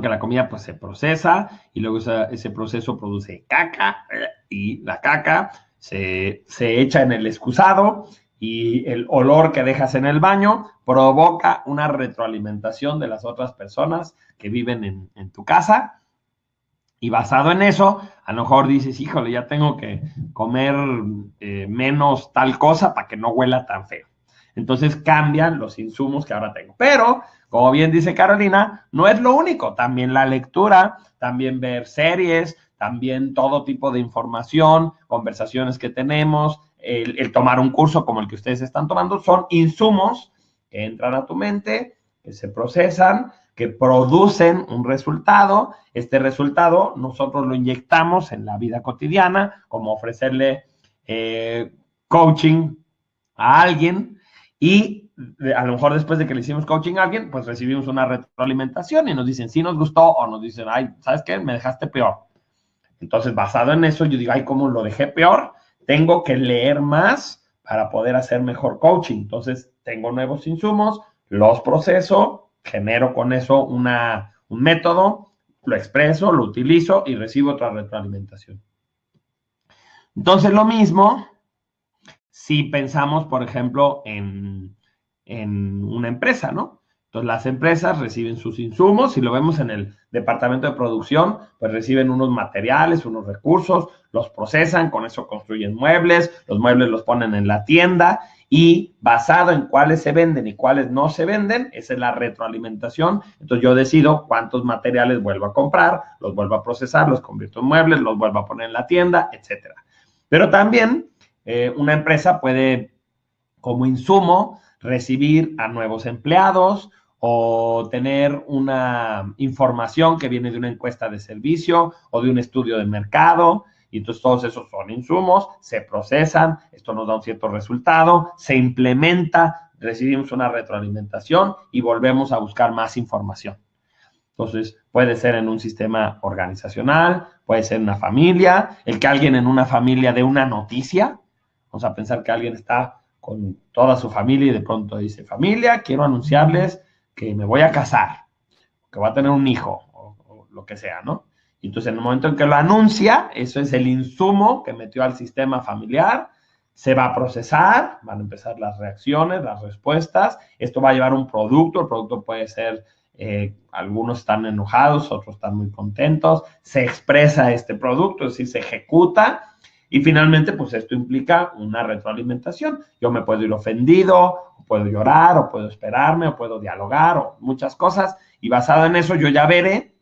que la comida pues se procesa y luego ese proceso produce caca y la caca se echa en el excusado y el olor que dejas en el baño provoca una retroalimentación de las otras personas que viven en tu casa. Y basado en eso, a lo mejor dices, híjole, ya tengo que comer menos tal cosa para que no huela tan feo. Entonces cambian los insumos que ahora tengo. Pero, como bien dice Carolina, no es lo único. También la lectura, también ver series, también todo tipo de información, conversaciones que tenemos, el tomar un curso como el que ustedes están tomando, son insumos que entran a tu mente, que se procesan, que producen un resultado. Este resultado nosotros lo inyectamos en la vida cotidiana, como ofrecerle coaching a alguien y a lo mejor después de que le hicimos coaching a alguien, pues recibimos una retroalimentación y nos dicen si nos gustó o nos dicen, ay, ¿sabes qué? Me dejaste peor. Entonces, basado en eso, yo digo, ay, ¿cómo lo dejé peor? Tengo que leer más para poder hacer mejor coaching. Entonces, tengo nuevos insumos, los proceso, genero con eso un método, lo expreso, lo utilizo y recibo otra retroalimentación. Entonces, lo mismo si pensamos, por ejemplo, en una empresa, ¿no? Entonces, las empresas reciben sus insumos, si lo vemos en el departamento de producción, pues reciben unos materiales, unos recursos, los procesan, con eso construyen muebles, los muebles los ponen en la tienda y basado en cuáles se venden y cuáles no se venden, esa es la retroalimentación. Entonces, yo decido cuántos materiales vuelvo a comprar, los vuelvo a procesar, los convierto en muebles, los vuelvo a poner en la tienda, etcétera. Pero también una empresa puede, como insumo, recibir a nuevos empleados o tener una información que viene de una encuesta de servicio o de un estudio de mercado. Y entonces todos esos son insumos, se procesan, esto nos da un cierto resultado, se implementa, recibimos una retroalimentación y volvemos a buscar más información. Entonces, puede ser en un sistema organizacional, puede ser en una familia, el que alguien en una familia dé una noticia. Vamos a pensar que alguien está con toda su familia y de pronto dice, familia, quiero anunciarles que me voy a casar, que voy a tener un hijo, o lo que sea, ¿no? Y entonces, en el momento en que lo anuncia, eso es el insumo que metió al sistema familiar, se va a procesar, van a empezar las reacciones, las respuestas, esto va a llevar un producto, el producto puede ser, algunos están enojados, otros están muy contentos, se expresa este producto, es decir, se ejecuta, y finalmente, pues esto implica una retroalimentación. Yo me puedo ir ofendido, puedo llorar, o puedo esperarme, o puedo dialogar, o muchas cosas, y basado en eso yo ya veré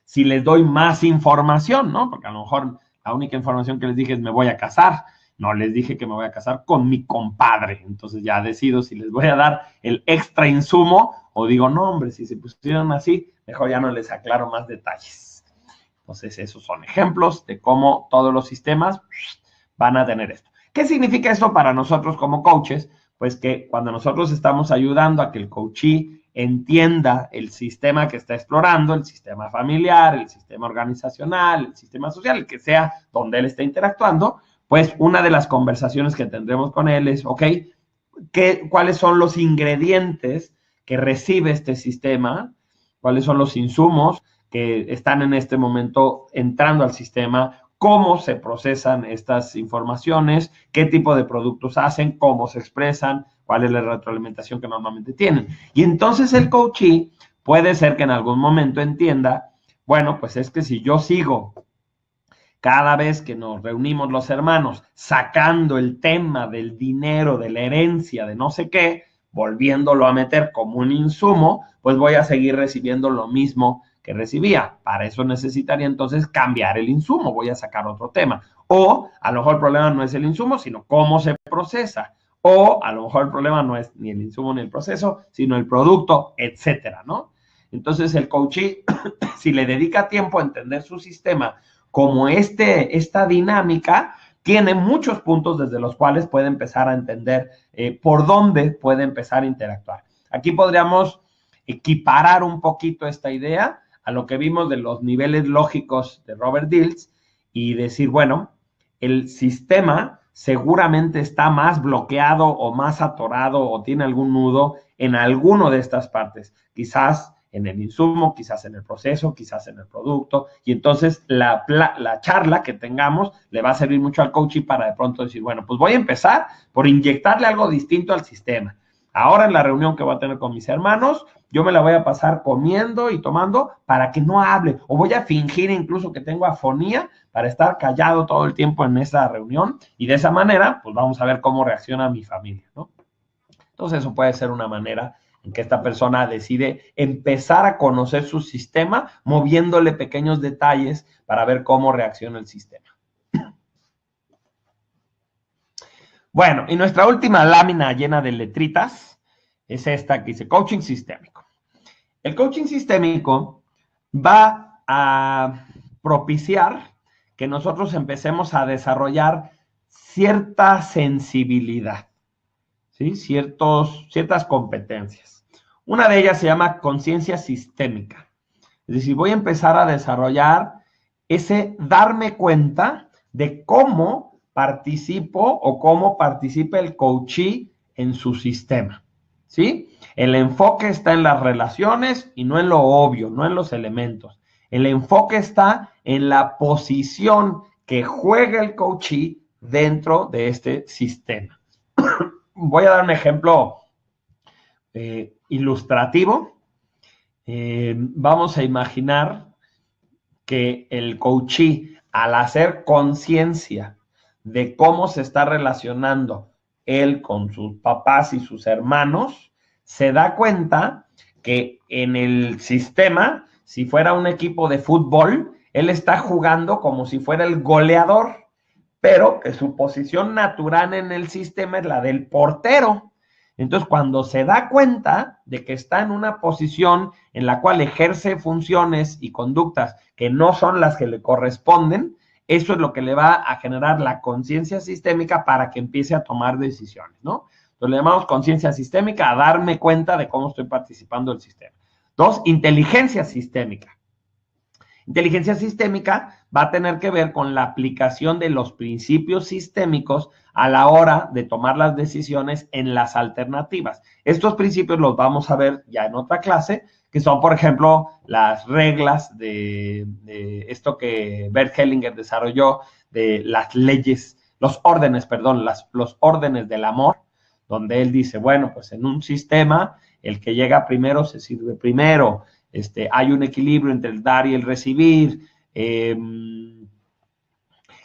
si les doy más información, ¿no? Porque a lo mejor la única información que les dije es me voy a casar. No les dije que me voy a casar con mi compadre. Entonces ya decido si les voy a dar el extra insumo o digo, no, hombre, si se pusieron así, mejor ya no les aclaro más detalles. Entonces esos son ejemplos de cómo todos los sistemas van a tener esto. ¿Qué significa esto para nosotros como coaches? Pues que cuando nosotros estamos ayudando a que el coachee entienda el sistema que está explorando, el sistema familiar, el sistema organizacional, el sistema social, el que sea donde él esté interactuando, pues una de las conversaciones que tendremos con él es, ok, ¿cuáles son los ingredientes que recibe este sistema? ¿Cuáles son los insumos que están en este momento entrando al sistema? ¿Cómo se procesan estas informaciones? ¿Qué tipo de productos hacen? ¿Cómo se expresan? ¿Cuál es la retroalimentación que normalmente tienen? Y entonces el coachee puede ser que en algún momento entienda, bueno, pues es que si yo sigo cada vez que nos reunimos los hermanos sacando el tema del dinero, de la herencia, de no sé qué, volviéndolo a meter como un insumo, pues voy a seguir recibiendo lo mismo que recibía. Para eso necesitaría entonces cambiar el insumo, voy a sacar otro tema. O a lo mejor el problema no es el insumo, sino cómo se procesa. O a lo mejor el problema no es ni el insumo ni el proceso, sino el producto, etcétera, ¿no? Entonces el coachee, si le dedica tiempo a entender su sistema como esta dinámica, tiene muchos puntos desde los cuales puede empezar a entender por dónde puede empezar a interactuar. Aquí podríamos equiparar un poquito esta idea a lo que vimos de los niveles lógicos de Robert Dilts y decir, bueno, el sistema seguramente está más bloqueado o más atorado o tiene algún nudo en alguno de estas partes. Quizás en el insumo, quizás en el proceso, quizás en el producto. Y entonces la charla que tengamos le va a servir mucho al coaching para de pronto decir, bueno, pues voy a empezar por inyectarle algo distinto al sistema. Ahora en la reunión que voy a tener con mis hermanos, yo me la voy a pasar comiendo y tomando para que no hable. O voy a fingir incluso que tengo afonía para estar callado todo el tiempo en esa reunión. Y de esa manera, pues vamos a ver cómo reacciona mi familia, ¿no? Entonces eso puede ser una manera en que esta persona decide empezar a conocer su sistema, moviéndole pequeños detalles para ver cómo reacciona el sistema. Bueno, y nuestra última lámina llena de letritas es esta que dice coaching sistémico. El coaching sistémico va a propiciar que nosotros empecemos a desarrollar cierta sensibilidad, ¿sí? Ciertas competencias. Una de ellas se llama conciencia sistémica. Es decir, voy a empezar a desarrollar ese darme cuenta de cómo participo o cómo participa el coachee en su sistema, ¿sí? El enfoque está en las relaciones y no en lo obvio, no en los elementos. El enfoque está en la posición que juega el coachee dentro de este sistema. Voy a dar un ejemplo ilustrativo. Vamos a imaginar que el coachee, al hacer conciencia de cómo se está relacionando él con sus papás y sus hermanos, se da cuenta que en el sistema, si fuera un equipo de fútbol, él está jugando como si fuera el goleador, pero que su posición natural en el sistema es la del portero. Entonces, cuando se da cuenta de que está en una posición en la cual ejerce funciones y conductas que no son las que le corresponden, eso es lo que le va a generar la conciencia sistémica para que empiece a tomar decisiones, ¿no? Entonces, le llamamos conciencia sistémica a darme cuenta de cómo estoy participando del sistema. 2, inteligencia sistémica. Inteligencia sistémica va a tener que ver con la aplicación de los principios sistémicos a la hora de tomar las decisiones en las alternativas. Estos principios los vamos a ver ya en otra clase, que son, por ejemplo, las reglas de esto que Bert Hellinger desarrolló, de las leyes, los órdenes del amor, donde él dice, bueno, pues en un sistema, el que llega primero se sirve primero, hay un equilibrio entre el dar y el recibir,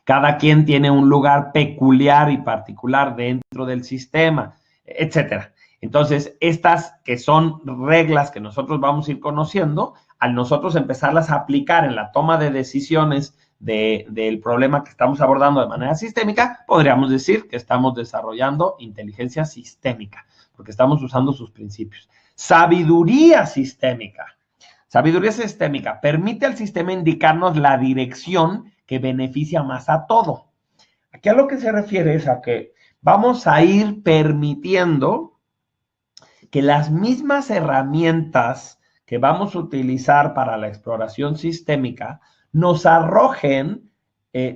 cada quien tiene un lugar peculiar y particular dentro del sistema, etcétera. Entonces, estas que son reglas que nosotros vamos a ir conociendo, al nosotros empezarlas a aplicar en la toma de decisiones del problema que estamos abordando de manera sistémica, podríamos decir que estamos desarrollando inteligencia sistémica, porque estamos usando sus principios. Sabiduría sistémica. Sabiduría sistémica permite al sistema indicarnos la dirección que beneficia más a todo. Aquí a lo que se refiere es a que vamos a ir permitiendo que las mismas herramientas que vamos a utilizar para la exploración sistémica nos arrojen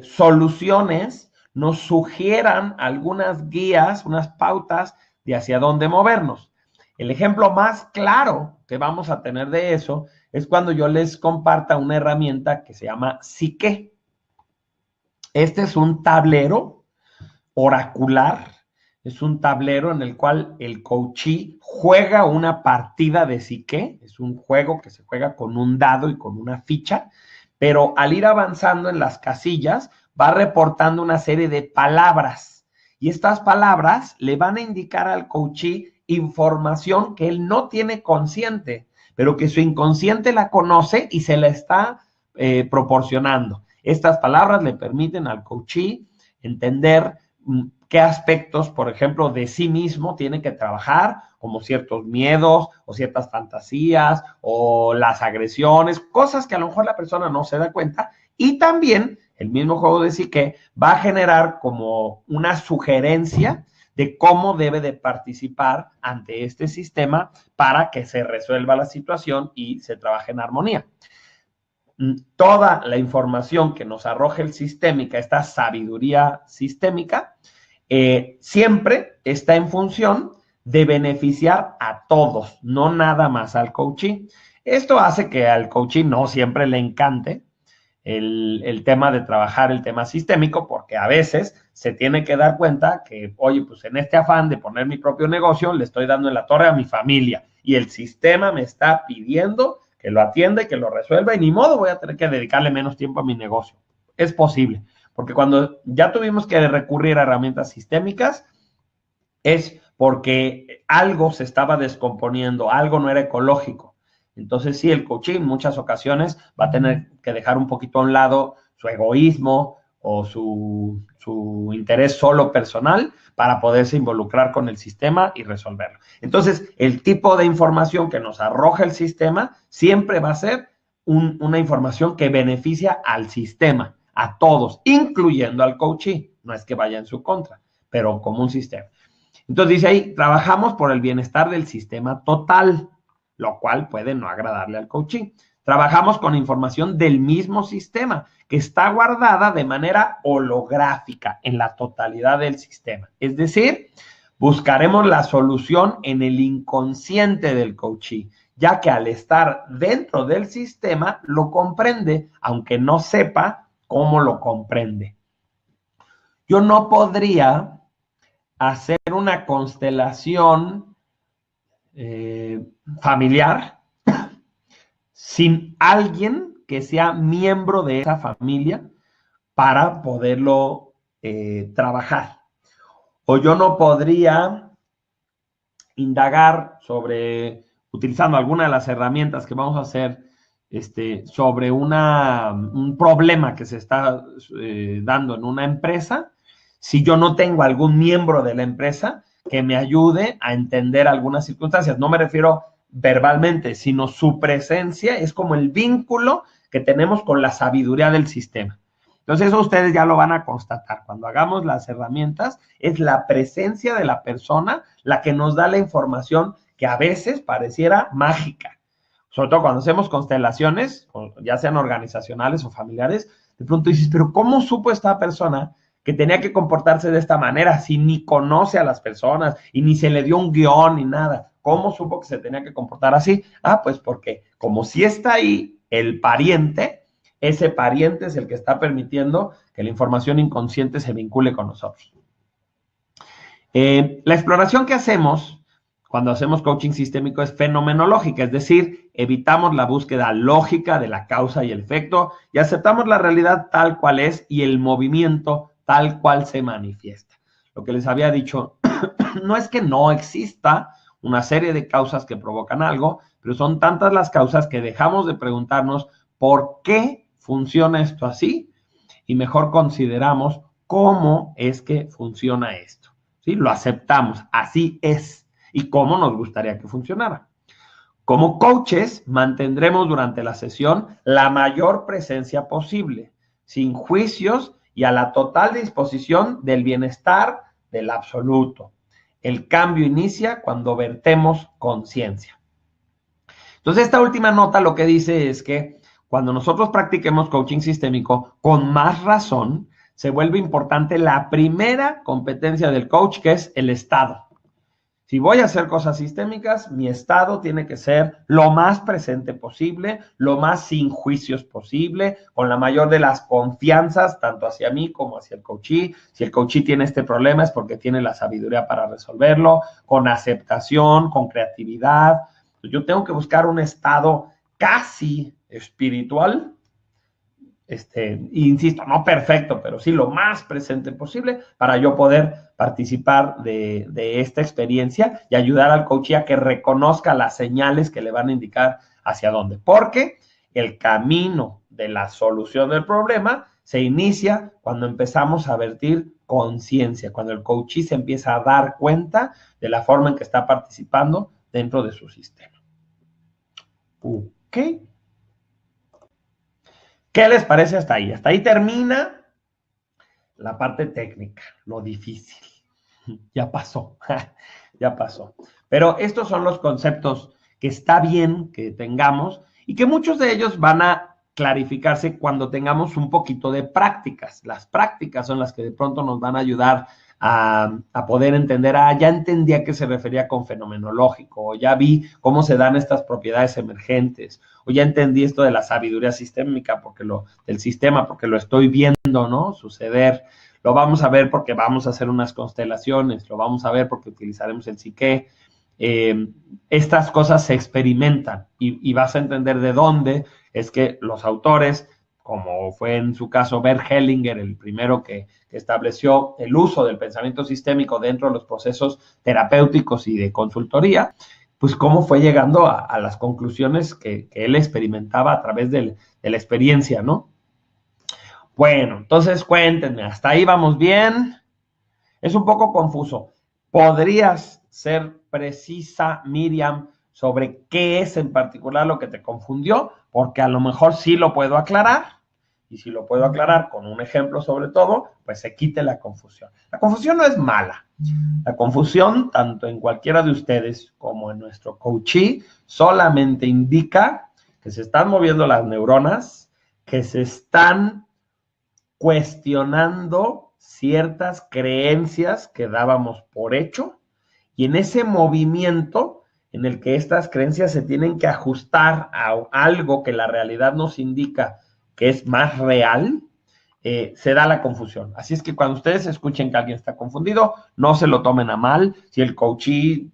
soluciones, nos sugieran algunas guías, unas pautas de hacia dónde movernos. El ejemplo más claro que vamos a tener de eso es cuando yo les comparta una herramienta que se llama Psique. Este es un tablero oracular, es un tablero en el cual el coachee juega una partida de Psique, es un juego que se juega con un dado y con una ficha, pero al ir avanzando en las casillas va reportando una serie de palabras y estas palabras le van a indicar al coachee información que él no tiene consciente, pero que su inconsciente la conoce y se la está proporcionando. Estas palabras le permiten al coachee entender qué aspectos, por ejemplo, de sí mismo tiene que trabajar, como ciertos miedos o ciertas fantasías o las agresiones, cosas que a lo mejor la persona no se da cuenta. Y también el mismo juego de psique va a generar como una sugerencia de cómo debe de participar ante este sistema para que se resuelva la situación y se trabaje en armonía. Toda la información que nos arroja el sistémica, esta sabiduría sistémica, siempre está en función de beneficiar a todos, no nada más al coachee. Esto hace que al coachee no siempre le encante el tema de trabajar el tema sistémico, porque a veces se tiene que dar cuenta que, oye, pues en este afán de poner mi propio negocio, le estoy dando en la torre a mi familia y el sistema me está pidiendo que lo atienda y que lo resuelva y ni modo voy a tener que dedicarle menos tiempo a mi negocio. Es posible, porque cuando ya tuvimos que recurrir a herramientas sistémicas es porque algo se estaba descomponiendo, algo no era ecológico. Entonces sí, el coaching en muchas ocasiones va a tener que dejar un poquito a un lado su egoísmo o su interés solo personal para poderse involucrar con el sistema y resolverlo. Entonces, el tipo de información que nos arroja el sistema siempre va a ser una información que beneficia al sistema, a todos, incluyendo al coachee. No es que vaya en su contra, pero como un sistema. Entonces dice ahí, trabajamos por el bienestar del sistema total, lo cual puede no agradarle al coachee. Trabajamos con información del mismo sistema que está guardada de manera holográfica en la totalidad del sistema. Es decir, buscaremos la solución en el inconsciente del coachee, ya que al estar dentro del sistema lo comprende, aunque no sepa cómo lo comprende. Yo no podría hacer una constelación familiar sin alguien que sea miembro de esa familia para poderlo trabajar. O yo no podría indagar sobre, utilizando alguna de las herramientas que vamos a hacer, sobre un problema que se está dando en una empresa, si yo no tengo algún miembro de la empresa que me ayude a entender algunas circunstancias. No me refiero verbalmente, sino su presencia es como el vínculo que tenemos con la sabiduría del sistema. Entonces eso ustedes ya lo van a constatar. Cuando hagamos las herramientas, es la presencia de la persona la que nos da la información que a veces pareciera mágica. Sobre todo cuando hacemos constelaciones, ya sean organizacionales o familiares, de pronto dices, pero ¿cómo supo esta persona que tenía que comportarse de esta manera si ni conoce a las personas y ni se le dio un guión ni nada? ¿Cómo supo que se tenía que comportar así? Ah, pues porque como si está ahí el pariente, ese pariente es el que está permitiendo que la información inconsciente se vincule con nosotros. La exploración que hacemos cuando hacemos coaching sistémico es fenomenológica, es decir, evitamos la búsqueda lógica de la causa y el efecto y aceptamos la realidad tal cual es y el movimiento tal cual se manifiesta. Lo que les había dicho, no es que no exista una serie de causas que provocan algo, pero son tantas las causas que dejamos de preguntarnos por qué funciona esto así y mejor consideramos cómo es que funciona esto. ¿Sí? Lo aceptamos, así es y cómo nos gustaría que funcionara. Como coaches, mantendremos durante la sesión la mayor presencia posible, sin juicios y a la total disposición del bienestar del absoluto. El cambio inicia cuando vertemos conciencia. Entonces, esta última nota lo que dice es que cuando nosotros practiquemos coaching sistémico, con más razón, se vuelve importante la primera competencia del coach, que es el estado. Si voy a hacer cosas sistémicas, mi estado tiene que ser lo más presente posible, lo más sin juicios posible, con la mayor de las confianzas, tanto hacia mí como hacia el coachee. Si el coachee tiene este problema es porque tiene la sabiduría para resolverlo, con aceptación, con creatividad. Yo tengo que buscar un estado casi espiritual, insisto, no perfecto, pero sí lo más presente posible para yo poder participar de esta experiencia y ayudar al coach a que reconozca las señales que le van a indicar hacia dónde. Porque el camino de la solución del problema se inicia cuando empezamos a vertir conciencia, cuando el coach se empieza a dar cuenta de la forma en que está participando dentro de su sistema. ¿Ok? ¿Qué les parece hasta ahí? Hasta ahí termina la parte técnica, lo difícil. Ya pasó, ya pasó. Pero estos son los conceptos que está bien que tengamos y que muchos de ellos van a clarificarse cuando tengamos un poquito de prácticas. Las prácticas son las que de pronto nos van a ayudar a poder entender, ya entendí a qué se refería con fenomenológico, o ya vi cómo se dan estas propiedades emergentes, o ya entendí esto de la sabiduría sistémica, del sistema, porque lo estoy viendo, ¿no? Suceder. Lo vamos a ver porque vamos a hacer unas constelaciones, lo vamos a ver porque utilizaremos el psique. Estas cosas se experimentan y vas a entender de dónde es que los autores, como fue en su caso Bert Hellinger, el primero que estableció el uso del pensamiento sistémico dentro de los procesos terapéuticos y de consultoría, pues cómo fue llegando a las conclusiones que él experimentaba a través de la experiencia, ¿no? Bueno, entonces cuéntenme, ¿hasta ahí vamos bien? Es un poco confuso. ¿Podrías ser precisa, Miriam, sobre qué es en particular lo que te confundió? Porque a lo mejor sí lo puedo aclarar. Y si lo puedo aclarar con un ejemplo sobre todo, pues se quite la confusión. La confusión no es mala. La confusión, tanto en cualquiera de ustedes como en nuestro coachee, solamente indica que se están moviendo las neuronas, que se están cuestionando ciertas creencias que dábamos por hecho, y en ese movimiento en el que estas creencias se tienen que ajustar a algo que la realidad nos indica que es más real, se da la confusión. Así es que cuando ustedes escuchen que alguien está confundido, no se lo tomen a mal. Si el coachee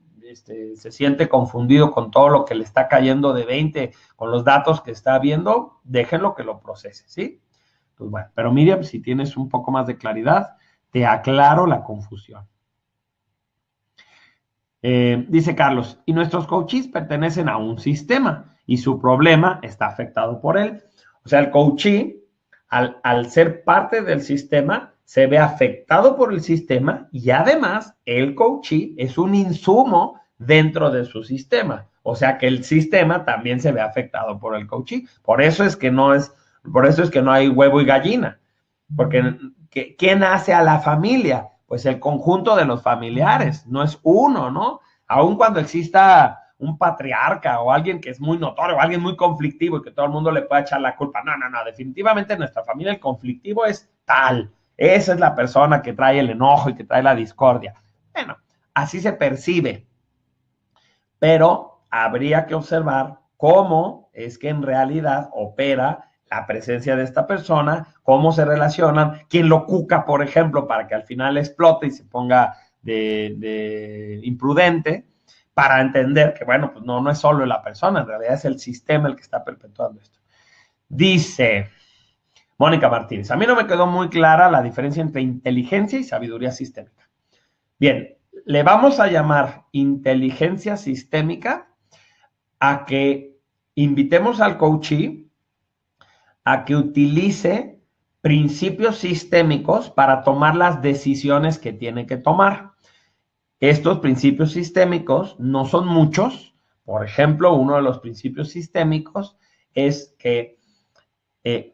se siente confundido con todo lo que le está cayendo de 20, con los datos que está viendo, déjenlo que lo procese, ¿sí? Pues bueno, pero Miriam, si tienes un poco más de claridad, te aclaro la confusión. Dice Carlos, y nuestros coaches pertenecen a un sistema y su problema está afectado por él. O sea, el coachee, al ser parte del sistema, se ve afectado por el sistema y además el coachee es un insumo dentro de su sistema. O sea que el sistema también se ve afectado por el coachee. Por eso es que no hay huevo y gallina. Porque ¿quién hace a la familia? Pues el conjunto de los familiares, no es uno, ¿no? Aun cuando exista un patriarca o alguien que es muy notorio, o alguien muy conflictivo y que todo el mundo le pueda echar la culpa. No, definitivamente en nuestra familia el conflictivo es tal. Esa es la persona que trae el enojo y que trae la discordia. Bueno, así se percibe. Pero habría que observar cómo es que en realidad opera la presencia de esta persona, cómo se relacionan, quién lo cuca, por ejemplo, para que al final explote y se ponga de imprudente, para entender que, bueno, pues no es solo la persona, en realidad es el sistema el que está perpetuando esto. Dice Mónica Martínez, a mí no me quedó muy clara la diferencia entre inteligencia y sabiduría sistémica. Bien, le vamos a llamar inteligencia sistémica a que invitemos al coachee a que utilice principios sistémicos para tomar las decisiones que tiene que tomar. Estos principios sistémicos no son muchos. Por ejemplo, uno de los principios sistémicos es que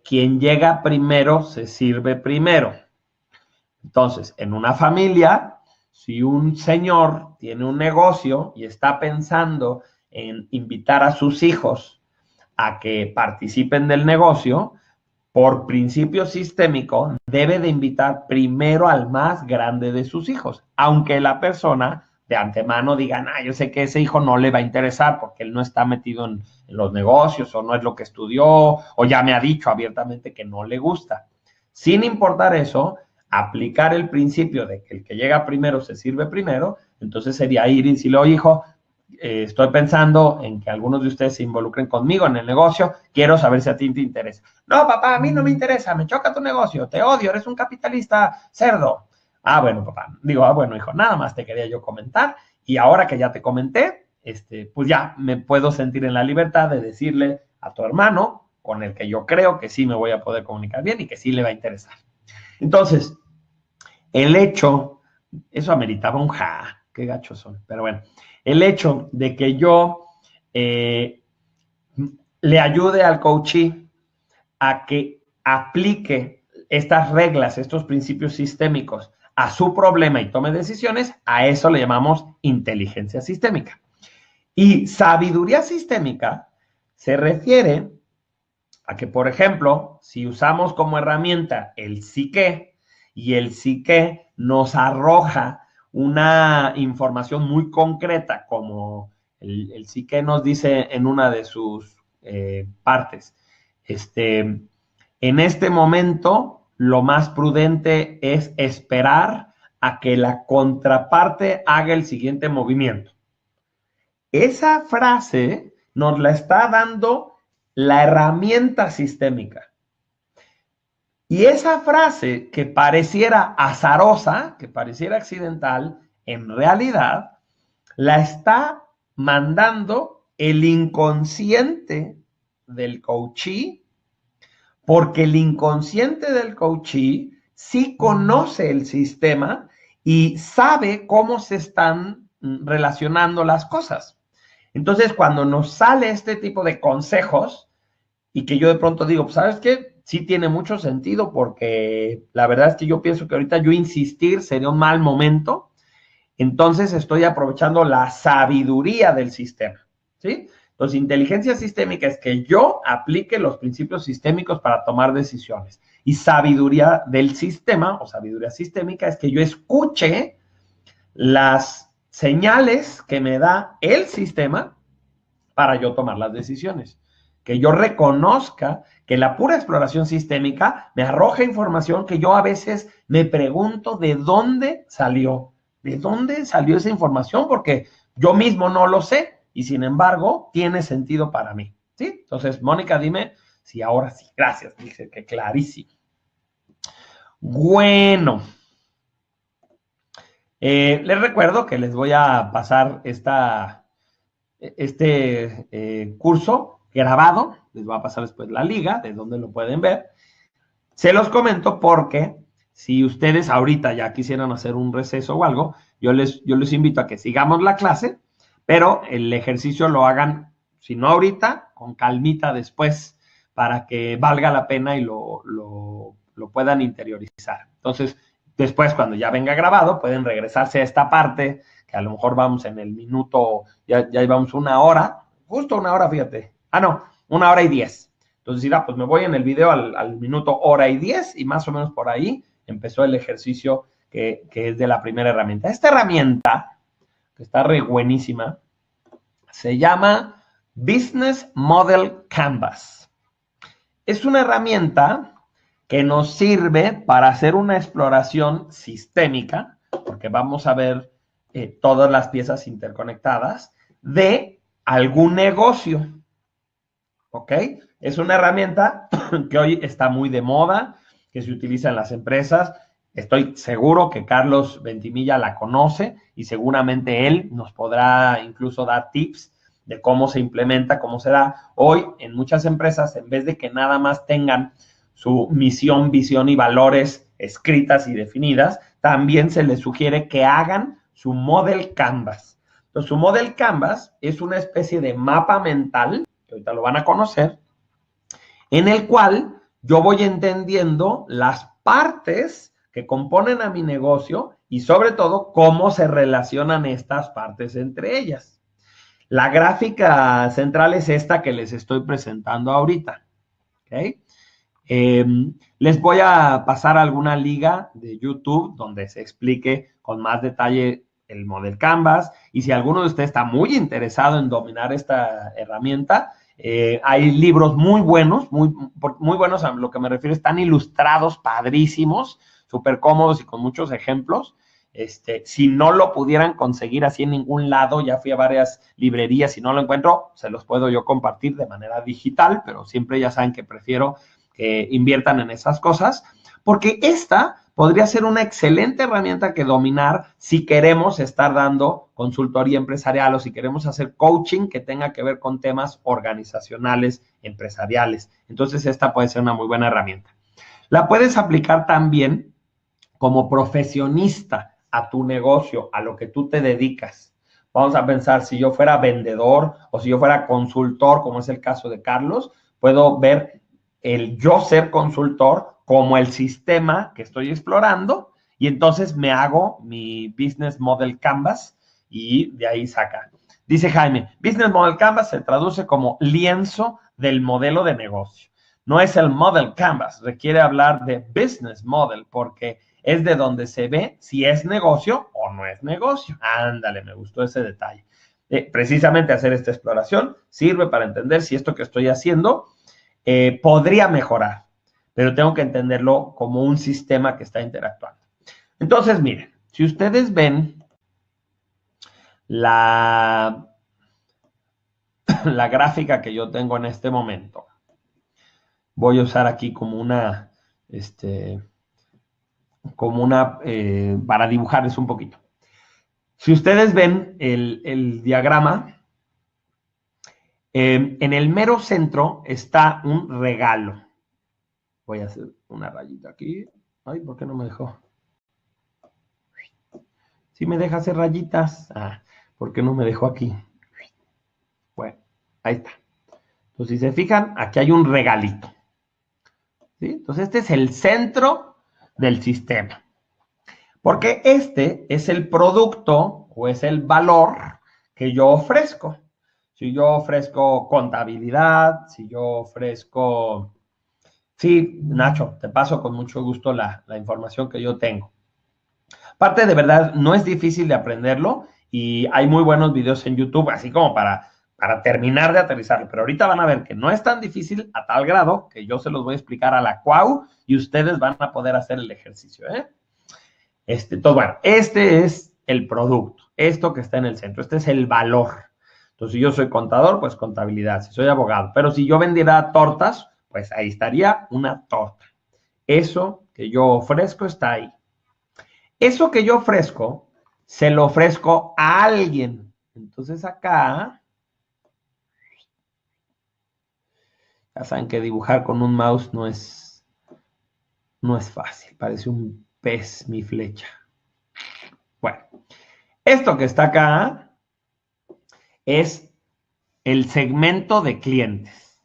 quien llega primero se sirve primero. Entonces, en una familia, si un señor tiene un negocio y está pensando en invitar a sus hijos a que participen del negocio, por principio sistémico, debe de invitar primero al más grande de sus hijos, aunque la persona de antemano diga, yo sé que ese hijo no le va a interesar porque él no está metido en los negocios o no es lo que estudió o ya me ha dicho abiertamente que no le gusta. Sin importar eso, aplicar el principio de que el que llega primero se sirve primero, entonces sería ir y decirle, oye, hijo, estoy pensando en que algunos de ustedes se involucren conmigo en el negocio, quiero saber si a ti te interesa. No, papá, a mí no me interesa, me choca tu negocio, te odio, eres un capitalista cerdo. Bueno, papá, bueno, hijo, nada más te quería yo comentar y ahora que ya te comenté, pues ya me puedo sentir en la libertad de decirle a tu hermano, con el que yo creo que sí me voy a poder comunicar bien y que sí le va a interesar. Entonces, el hecho, eso ameritaba un qué gachos son, pero bueno, el hecho de que yo le ayude al coachee a que aplique estas reglas, estos principios sistémicos a su problema y tome decisiones, a eso le llamamos inteligencia sistémica. Y sabiduría sistémica se refiere a que, por ejemplo, si usamos como herramienta el psique y el psique nos arroja una información muy concreta, como el psique nos dice en una de sus partes, en este momento lo más prudente es esperar a que la contraparte haga el siguiente movimiento. Esa frase nos la está dando la herramienta sistémica. Y esa frase que pareciera azarosa, que pareciera accidental, en realidad la está mandando el inconsciente del coachee, porque el inconsciente del coachee sí conoce el sistema y sabe cómo se están relacionando las cosas. Entonces, cuando nos sale este tipo de consejos y que yo de pronto digo, pues, ¿sabes qué? Sí tiene mucho sentido porque la verdad es que yo pienso que ahorita yo insistir sería un mal momento. Entonces, estoy aprovechando la sabiduría del sistema, ¿sí? Entonces, inteligencia sistémica es que yo aplique los principios sistémicos para tomar decisiones. Y sabiduría del sistema o sabiduría sistémica es que yo escuche las señales que me da el sistema para yo tomar las decisiones. Que yo reconozca que la pura exploración sistémica me arroja información que yo a veces me pregunto de dónde salió. ¿De dónde salió esa información? Porque yo mismo no lo sé y sin embargo tiene sentido para mí. ¿Sí? Entonces, Mónica, dime si ahora sí. Gracias, dice que clarísimo. Bueno. Les recuerdo que les voy a pasar este curso grabado. Les voy a pasar después la liga de donde lo pueden ver. Se los comento porque si ustedes ahorita ya quisieran hacer un receso o algo, yo les invito a que sigamos la clase, pero el ejercicio lo hagan, si no ahorita, con calmita después, para que valga la pena y lo puedan interiorizar. Entonces, después, cuando ya venga grabado, pueden regresarse a esta parte, que a lo mejor vamos en el minuto, ya llevamos una hora, justo una hora, fíjate. No, 1:10. Entonces, pues me voy en el video al minuto 1:10 y más o menos por ahí empezó el ejercicio que es de la primera herramienta. Esta herramienta, que está re buenísima, se llama Business Model Canvas. Es una herramienta que nos sirve para hacer una exploración sistémica, porque vamos a ver todas las piezas interconectadas de algún negocio. ¿Ok? Es una herramienta que hoy está muy de moda, que se utiliza en las empresas Estoy seguro que Carlos Ventimilla la conoce y seguramente él nos podrá incluso dar tips de cómo se implementa, cómo se da. Hoy en muchas empresas, en vez de que nada más tengan su misión, visión y valores escritas y definidas, también se les sugiere que hagan su Model Canvas. Entonces, su Model Canvas es una especie de mapa mental, que ahorita lo van a conocer, en el cual yo voy entendiendo las partes que componen a mi negocio y sobre todo cómo se relacionan estas partes entre ellas. La gráfica central es esta que les estoy presentando ahorita. ¿Okay? Les voy a pasar alguna liga de YouTube donde se explique con más detalle el Model Canvas y si alguno de ustedes está muy interesado en dominar esta herramienta, hay libros muy buenos, muy buenos a lo que me refiero, están ilustrados, padrísimos, súper cómodos y con muchos ejemplos. Si no lo pudieran conseguir así en ningún lado, ya fui a varias librerías y no lo encuentro, se los puedo yo compartir de manera digital, pero siempre ya saben que prefiero que inviertan en esas cosas, porque esta podría ser una excelente herramienta que dominar si queremos estar dando consultoría empresarial o si queremos hacer coaching que tenga que ver con temas organizacionales, empresariales. Entonces, esta puede ser una muy buena herramienta. La puedes aplicar también como profesionista a tu negocio, a lo que tú te dedicas. Vamos a pensar, si yo fuera vendedor o si yo fuera consultor, como es el caso de Carlos, puedo ver el yo ser consultor como el sistema que estoy explorando y entonces me hago mi Business Model Canvas y de ahí saca. Dice Jaime, Business Model Canvas se traduce como lienzo del modelo de negocio. No es el Model Canvas, requiere hablar de Business Model porque es de donde se ve si es negocio o no es negocio. Ándale, me gustó ese detalle. Precisamente hacer esta exploración sirve para entender si esto que estoy haciendo podría mejorar, pero tengo que entenderlo como un sistema que está interactuando. Entonces, miren, si ustedes ven la gráfica que yo tengo en este momento, voy a usar aquí como una, para dibujarles un poquito. Si ustedes ven el diagrama, en el mero centro está un regalo. Voy a hacer una rayita aquí. Ay, ¿por qué no me dejó? Sí me deja hacer rayitas. Ah, ¿por qué no me dejó aquí? Bueno, ahí está. Entonces, si se fijan, aquí hay un regalito. ¿Sí? Entonces, este es el centro del sistema. Porque este es el producto o es el valor que yo ofrezco. Si yo ofrezco contabilidad, si yo ofrezco... Sí, Nacho, te paso con mucho gusto la información que yo tengo. Aparte, de verdad, no es difícil de aprenderlo y hay muy buenos videos en YouTube, así como para terminar de aterrizarlo. Pero ahorita van a ver que no es tan difícil a tal grado que yo se los voy a explicar a la cuau y ustedes van a poder hacer el ejercicio, ¿eh? Entonces, bueno, este es el producto, esto que está en el centro, este es el valor. Entonces, si yo soy contador, pues contabilidad, si soy abogado. Pero si yo vendiera tortas, pues ahí estaría una torta. Eso que yo ofrezco está ahí. Eso que yo ofrezco, se lo ofrezco a alguien. Entonces acá, ya saben que dibujar con un mouse no es fácil. Parece un pez mi flecha. Bueno, esto que está acá es el segmento de clientes,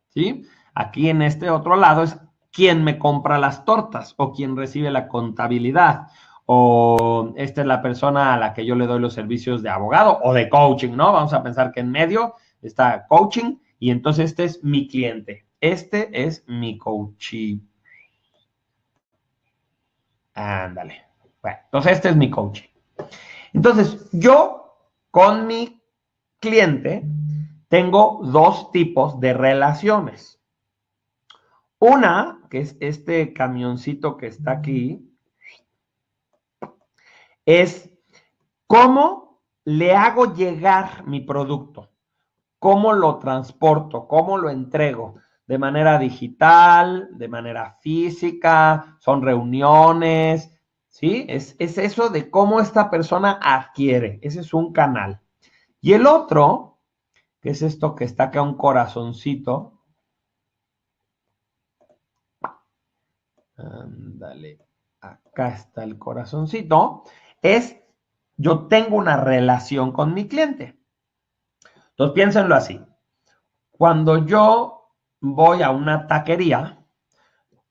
¿sí? Aquí en este otro lado es quién me compra las tortas o quién recibe la contabilidad o esta es la persona a la que yo le doy los servicios de abogado o de coaching, ¿no? Vamos a pensar que en medio está coaching y entonces este es mi cliente. Este es mi coachee. Ándale. Bueno, entonces este es mi coaching. Entonces, yo con mi cliente tengo dos tipos de relaciones. Una, que es este camioncito que está aquí, es cómo le hago llegar mi producto, cómo lo transporto, cómo lo entrego, de manera digital, de manera física, son reuniones, ¿sí? Es eso de cómo esta persona adquiere. Ese es un canal. Y el otro, que es esto que está acá, un corazoncito. Ándale, acá está el corazoncito. Es, yo tengo una relación con mi cliente. Entonces, piénsenlo así. Cuando yo voy a una taquería,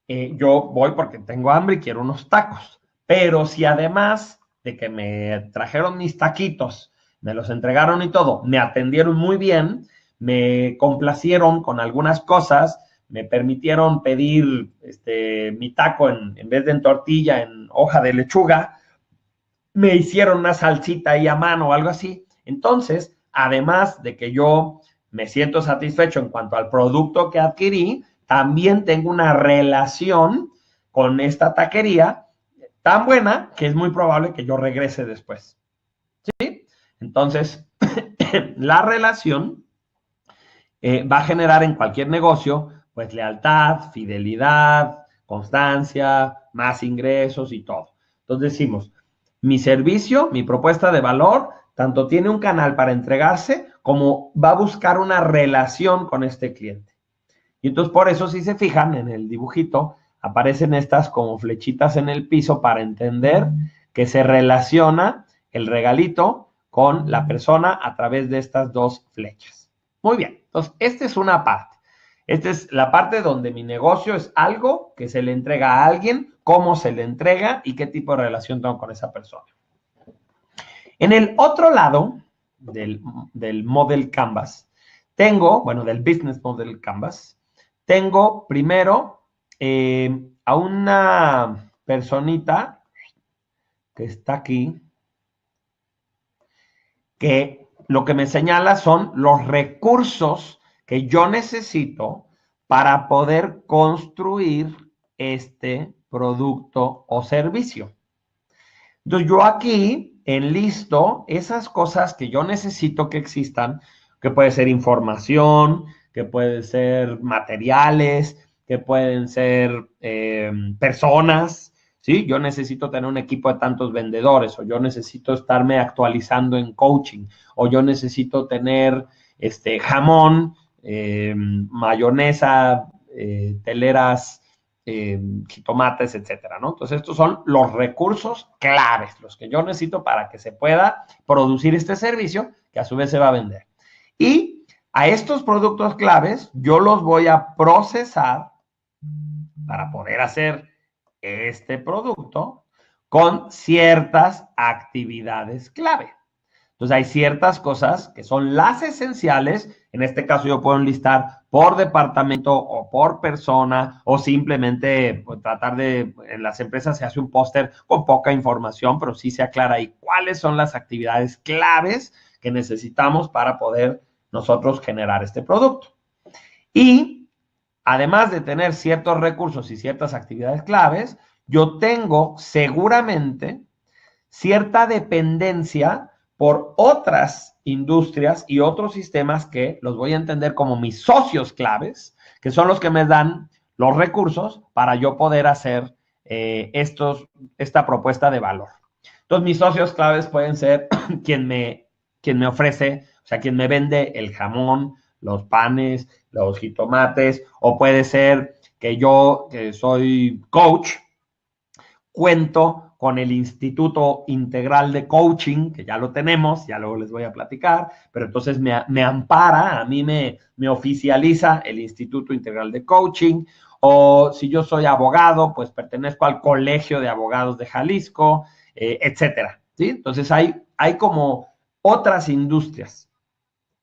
yo voy porque tengo hambre y quiero unos tacos. Pero si además de que me trajeron mis taquitos, me los entregaron y todo, me atendieron muy bien, me complacieron con algunas cosas, me permitieron pedir mi taco en vez de en tortilla, en hoja de lechuga, me hicieron una salsita ahí a mano o algo así. Entonces, además de que yo me siento satisfecho en cuanto al producto que adquirí, también tengo una relación con esta taquería tan buena que es muy probable que yo regrese después. ¿Sí? Entonces, la relación va a generar en cualquier negocio, pues lealtad, fidelidad, constancia, más ingresos y todo. Entonces decimos, mi servicio, mi propuesta de valor, tanto tiene un canal para entregarse como va a buscar una relación con este cliente. Y entonces por eso, si se fijan en el dibujito, aparecen estas como flechitas en el piso para entender que se relaciona el regalito con la persona a través de estas dos flechas. Muy bien, entonces esta es una parte. Esta es la parte donde mi negocio es algo que se le entrega a alguien, cómo se le entrega y qué tipo de relación tengo con esa persona. En el otro lado del Model Canvas, tengo, bueno, del Business Model Canvas, tengo primero a una personita que está aquí, que lo que me señala son los recursos que yo necesito para poder construir este producto o servicio. Entonces yo aquí enlisto esas cosas que yo necesito que existan, que puede ser información, que pueden ser materiales, que pueden ser personas, ¿sí? Yo necesito tener un equipo de tantos vendedores, o yo necesito estarme actualizando en coaching, o yo necesito tener jamón, mayonesa, teleras, jitomates, etcétera, ¿no? Entonces, estos son los recursos claves, los que yo necesito para que se pueda producir este servicio, que a su vez se va a vender. Y a estos productos claves, yo los voy a procesar para poder hacer este producto con ciertas actividades clave. Entonces hay ciertas cosas que son las esenciales. En este caso yo puedo enlistar por departamento o por persona o simplemente pues, tratar de, en las empresas se hace un póster con poca información, pero sí se aclara ahí cuáles son las actividades claves que necesitamos para poder nosotros generar este producto. Y además de tener ciertos recursos y ciertas actividades claves, yo tengo seguramente cierta dependencia por otras industrias y otros sistemas que los voy a entender como mis socios claves, que son los que me dan los recursos para yo poder hacer esta propuesta de valor. Entonces, mis socios claves pueden ser quien me ofrece, o sea, quien me vende el jamón, los panes, los jitomates, o puede ser que yo, que soy coach, cuento con el Instituto Integral de Coaching, que ya lo tenemos, ya luego les voy a platicar, pero entonces me ampara, a mí me oficializa el Instituto Integral de Coaching, o si yo soy abogado, pues pertenezco al Colegio de Abogados de Jalisco, etcétera, ¿sí? Entonces hay como otras industrias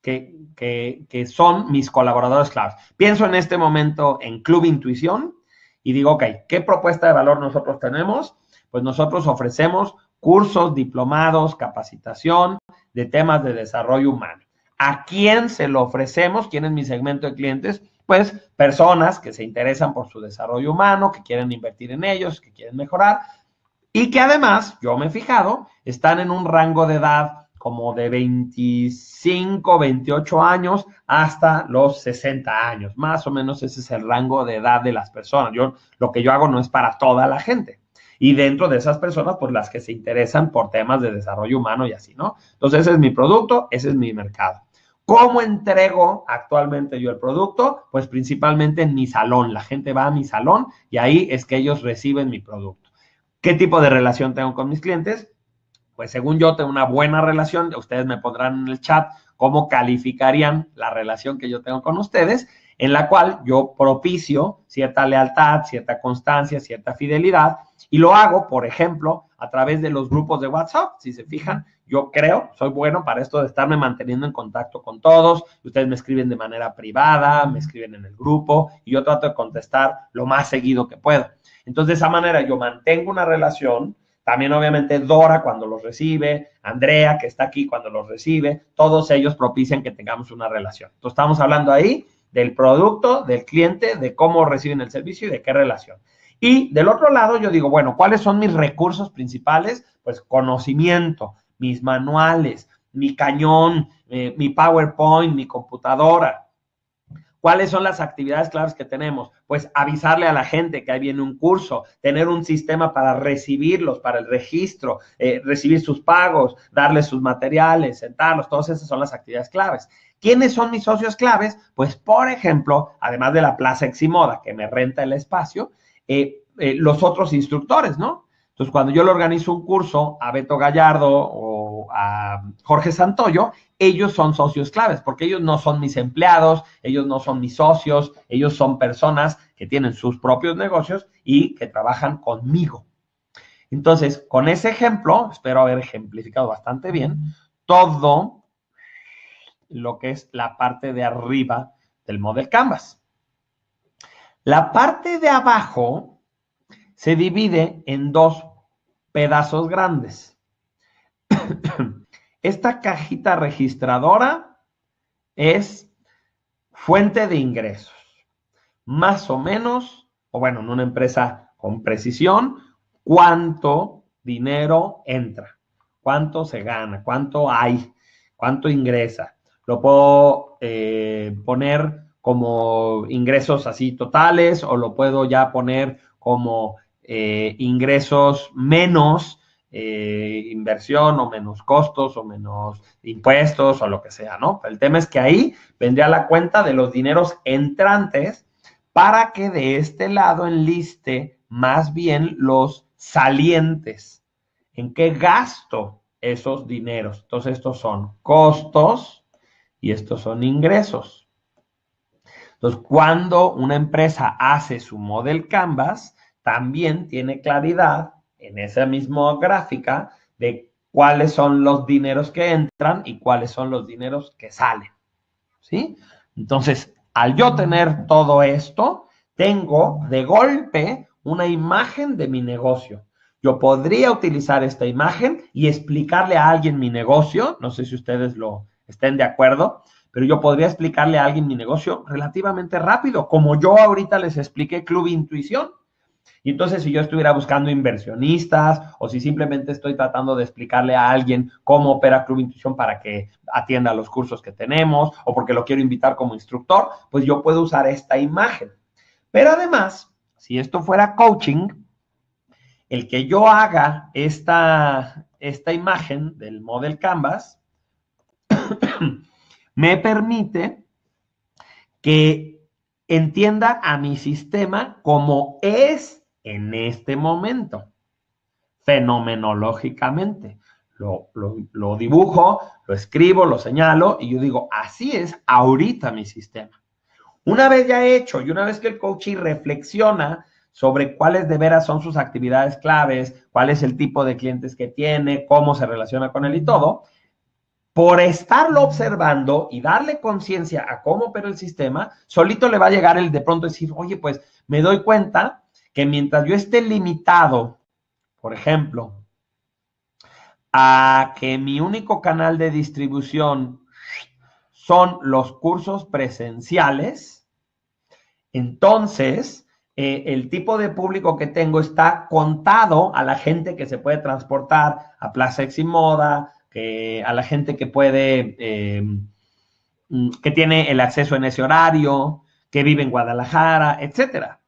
que son mis colaboradores claves. Pienso en este momento en Club Intuición y digo, ok, ¿qué propuesta de valor nosotros tenemos? Pues nosotros ofrecemos cursos, diplomados, capacitación de temas de desarrollo humano. ¿A quién se lo ofrecemos? ¿Quién es mi segmento de clientes? Pues personas que se interesan por su desarrollo humano, que quieren invertir en ellos, que quieren mejorar y que además, yo me he fijado, están en un rango de edad como de 25, 28 años hasta los 60 años. Más o menos ese es el rango de edad de las personas. Lo que yo hago no es para toda la gente. Y dentro de esas personas, pues las que se interesan por temas de desarrollo humano y así, ¿no? Entonces, ese es mi producto, ese es mi mercado. ¿Cómo entrego actualmente yo el producto? Pues principalmente en mi salón. La gente va a mi salón y ahí es que ellos reciben mi producto. ¿Qué tipo de relación tengo con mis clientes? Pues según yo tengo una buena relación. Ustedes me pondrán en el chat cómo calificarían la relación que yo tengo con ustedes, en la cual yo propicio cierta lealtad, cierta constancia, cierta fidelidad, y lo hago, por ejemplo, a través de los grupos de WhatsApp. Si se fijan, yo creo, soy bueno para esto de estarme manteniendo en contacto con todos. Ustedes me escriben de manera privada, me escriben en el grupo, y yo trato de contestar lo más seguido que puedo. Entonces, de esa manera yo mantengo una relación. También, obviamente, Dora cuando los recibe, Andrea, que está aquí cuando los recibe, todos ellos propician que tengamos una relación. Entonces, estamos hablando ahí del producto, del cliente, de cómo reciben el servicio y de qué relación. Y del otro lado, yo digo, bueno, ¿cuáles son mis recursos principales? Pues conocimiento, mis manuales, mi cañón, mi PowerPoint, mi computadora. ¿Cuáles son las actividades claves que tenemos? Pues avisarle a la gente que ahí viene un curso, tener un sistema para recibirlos, para el registro, recibir sus pagos, darles sus materiales, sentarlos, todas esas son las actividades claves. ¿Quiénes son mis socios claves? Pues, por ejemplo, además de la Plaza Eximoda, que me renta el espacio, los otros instructores, ¿no? Entonces, cuando yo le organizo un curso a Beto Gallardo o a Jorge Santoyo, ellos son socios claves, porque ellos no son mis empleados, ellos no son mis socios, ellos son personas que tienen sus propios negocios y que trabajan conmigo. Entonces, con ese ejemplo, espero haber ejemplificado bastante bien todo lo que es la parte de arriba del Model Canvas. La parte de abajo se divide en dos pedazos grandes. Esta cajita registradora es fuente de ingresos. Más o menos, o bueno, en una empresa con precisión, cuánto dinero entra, cuánto se gana, cuánto hay, cuánto ingresa. Lo puedo poner como ingresos así totales o lo puedo ya poner como ingresos menos inversión o menos costos o menos impuestos o lo que sea, ¿no? El tema es que ahí vendría la cuenta de los dineros entrantes para que de este lado enliste más bien los salientes. ¿En qué gasto esos dineros? Entonces, estos son costos y estos son ingresos. Entonces, cuando una empresa hace su Model Canvas, también tiene claridad en esa misma gráfica de cuáles son los dineros que entran y cuáles son los dineros que salen, ¿sí? Entonces, al yo tener todo esto, tengo de golpe una imagen de mi negocio. Yo podría utilizar esta imagen y explicarle a alguien mi negocio, no sé si ustedes lo estén de acuerdo, pero yo podría explicarle a alguien mi negocio relativamente rápido, como yo ahorita les expliqué Club Intuición. Y entonces, si yo estuviera buscando inversionistas o si simplemente estoy tratando de explicarle a alguien cómo opera Club Intuición para que atienda los cursos que tenemos o porque lo quiero invitar como instructor, pues yo puedo usar esta imagen. Pero además, si esto fuera coaching, el que yo haga esta imagen del Model Canvas me permite que entienda a mi sistema como es en este momento, fenomenológicamente. Lo dibujo, lo escribo, lo señalo y yo digo, así es ahorita mi sistema. Una vez ya hecho y una vez que el coaching reflexiona sobre cuáles de veras son sus actividades claves, cuál es el tipo de clientes que tiene, cómo se relaciona con él y todo, por estarlo observando y darle conciencia a cómo opera el sistema, solito le va a llegar el de pronto decir, oye, pues me doy cuenta que mientras yo esté limitado, por ejemplo, a que mi único canal de distribución son los cursos presenciales, entonces el tipo de público que tengo está contado a la gente que se puede transportar a Plaza Eximoda, a la gente que puede, que tiene el acceso en ese horario, que vive en Guadalajara, etcétera.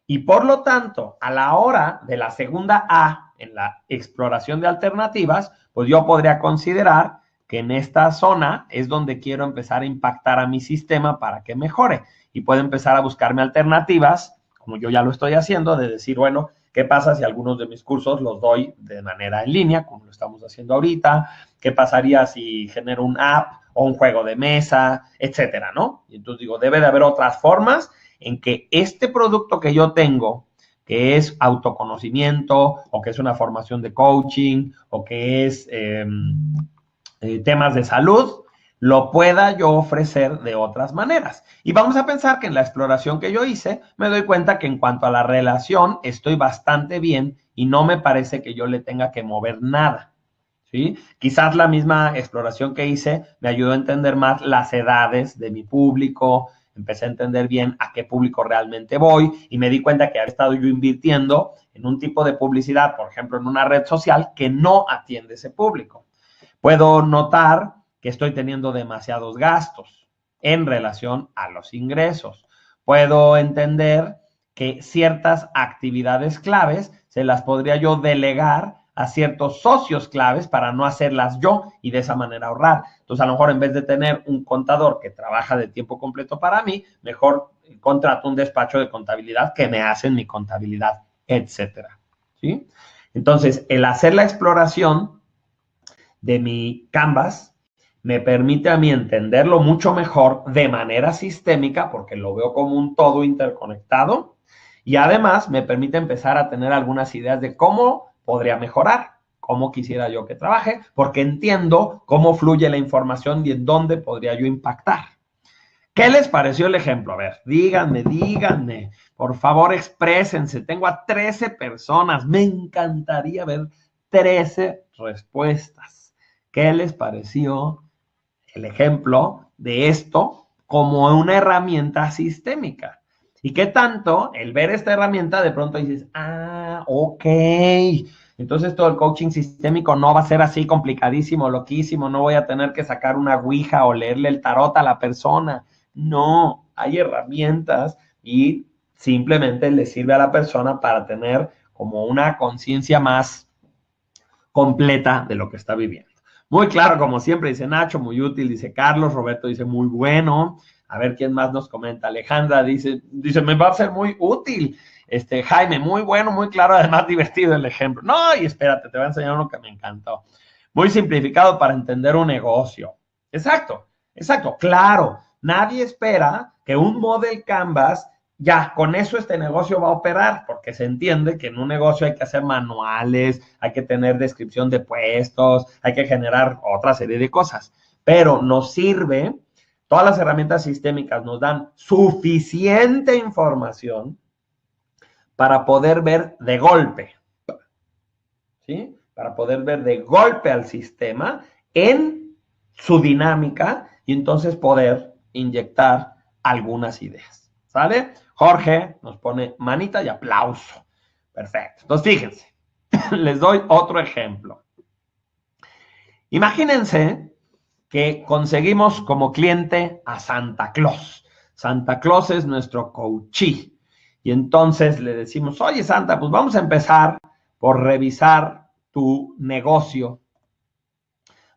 Y por lo tanto, a la hora de la segunda A, en la exploración de alternativas, pues yo podría considerar que en esta zona es donde quiero empezar a impactar a mi sistema para que mejore. Y puedo empezar a buscarme alternativas, como yo ya lo estoy haciendo, de decir, bueno, ¿qué pasa si algunos de mis cursos los doy de manera en línea, como lo estamos haciendo ahorita? ¿Qué pasaría si genero un app o un juego de mesa, etcétera, ¿no? Y entonces digo, debe de haber otras formas en que este producto que yo tengo, que es autoconocimiento, o que es una formación de coaching, o que es temas de salud, lo pueda yo ofrecer de otras maneras. Y vamos a pensar que en la exploración que yo hice, me doy cuenta que en cuanto a la relación, estoy bastante bien y no me parece que yo le tenga que mover nada. ¿Sí? Quizás la misma exploración que hice me ayudó a entender más las edades de mi público, empecé a entender bien a qué público realmente voy y me di cuenta que había estado yo invirtiendo en un tipo de publicidad, por ejemplo, en una red social que no atiende ese público. Puedo notar que estoy teniendo demasiados gastos en relación a los ingresos. Puedo entender que ciertas actividades claves se las podría yo delegar a ciertos socios claves para no hacerlas yo y de esa manera ahorrar. Entonces, a lo mejor en vez de tener un contador que trabaja de tiempo completo para mí, mejor contrato un despacho de contabilidad que me hacen mi contabilidad, etcétera. ¿Sí? Entonces, el hacer la exploración de mi Canvas me permite a mí entenderlo mucho mejor de manera sistémica, porque lo veo como un todo interconectado, y además me permite empezar a tener algunas ideas de cómo podría mejorar, cómo quisiera yo que trabaje, porque entiendo cómo fluye la información y en dónde podría yo impactar. ¿Qué les pareció el ejemplo? A ver, díganme, por favor exprésense. Tengo a 13 personas, me encantaría ver 13 respuestas. ¿Qué les pareció el ejemplo de esto como una herramienta sistémica? ¿Y qué tanto el ver esta herramienta de pronto dices, ok, entonces todo el coaching sistémico no va a ser así complicadísimo, loquísimo, no voy a tener que sacar una ouija o leerle el tarot a la persona? No, hay herramientas y simplemente le sirve a la persona para tener como una conciencia más completa de lo que está viviendo. Muy claro, como siempre, dice Nacho, muy útil, dice Carlos, Roberto dice muy bueno. A ver quién más nos comenta. Alejandra dice, me va a ser muy útil. Jaime, muy bueno, muy claro, además divertido el ejemplo. No, y espérate, te voy a enseñar uno que me encantó. Muy simplificado para entender un negocio. Exacto, claro. Nadie espera que un Model Canvas ya, con eso este negocio va a operar, porque se entiende que en un negocio hay que hacer manuales, hay que tener descripción de puestos, hay que generar otra serie de cosas. Pero nos sirve, todas las herramientas sistémicas nos dan suficiente información para poder ver de golpe, ¿sí? Para poder ver de golpe al sistema en su dinámica y entonces poder inyectar algunas ideas, ¿sale? Jorge nos pone manita y aplauso. Perfecto. Entonces, fíjense, les doy otro ejemplo. Imagínense que conseguimos como cliente a Santa Claus. Santa Claus es nuestro coachee. Y entonces le decimos, oye Santa, pues vamos a empezar por revisar tu negocio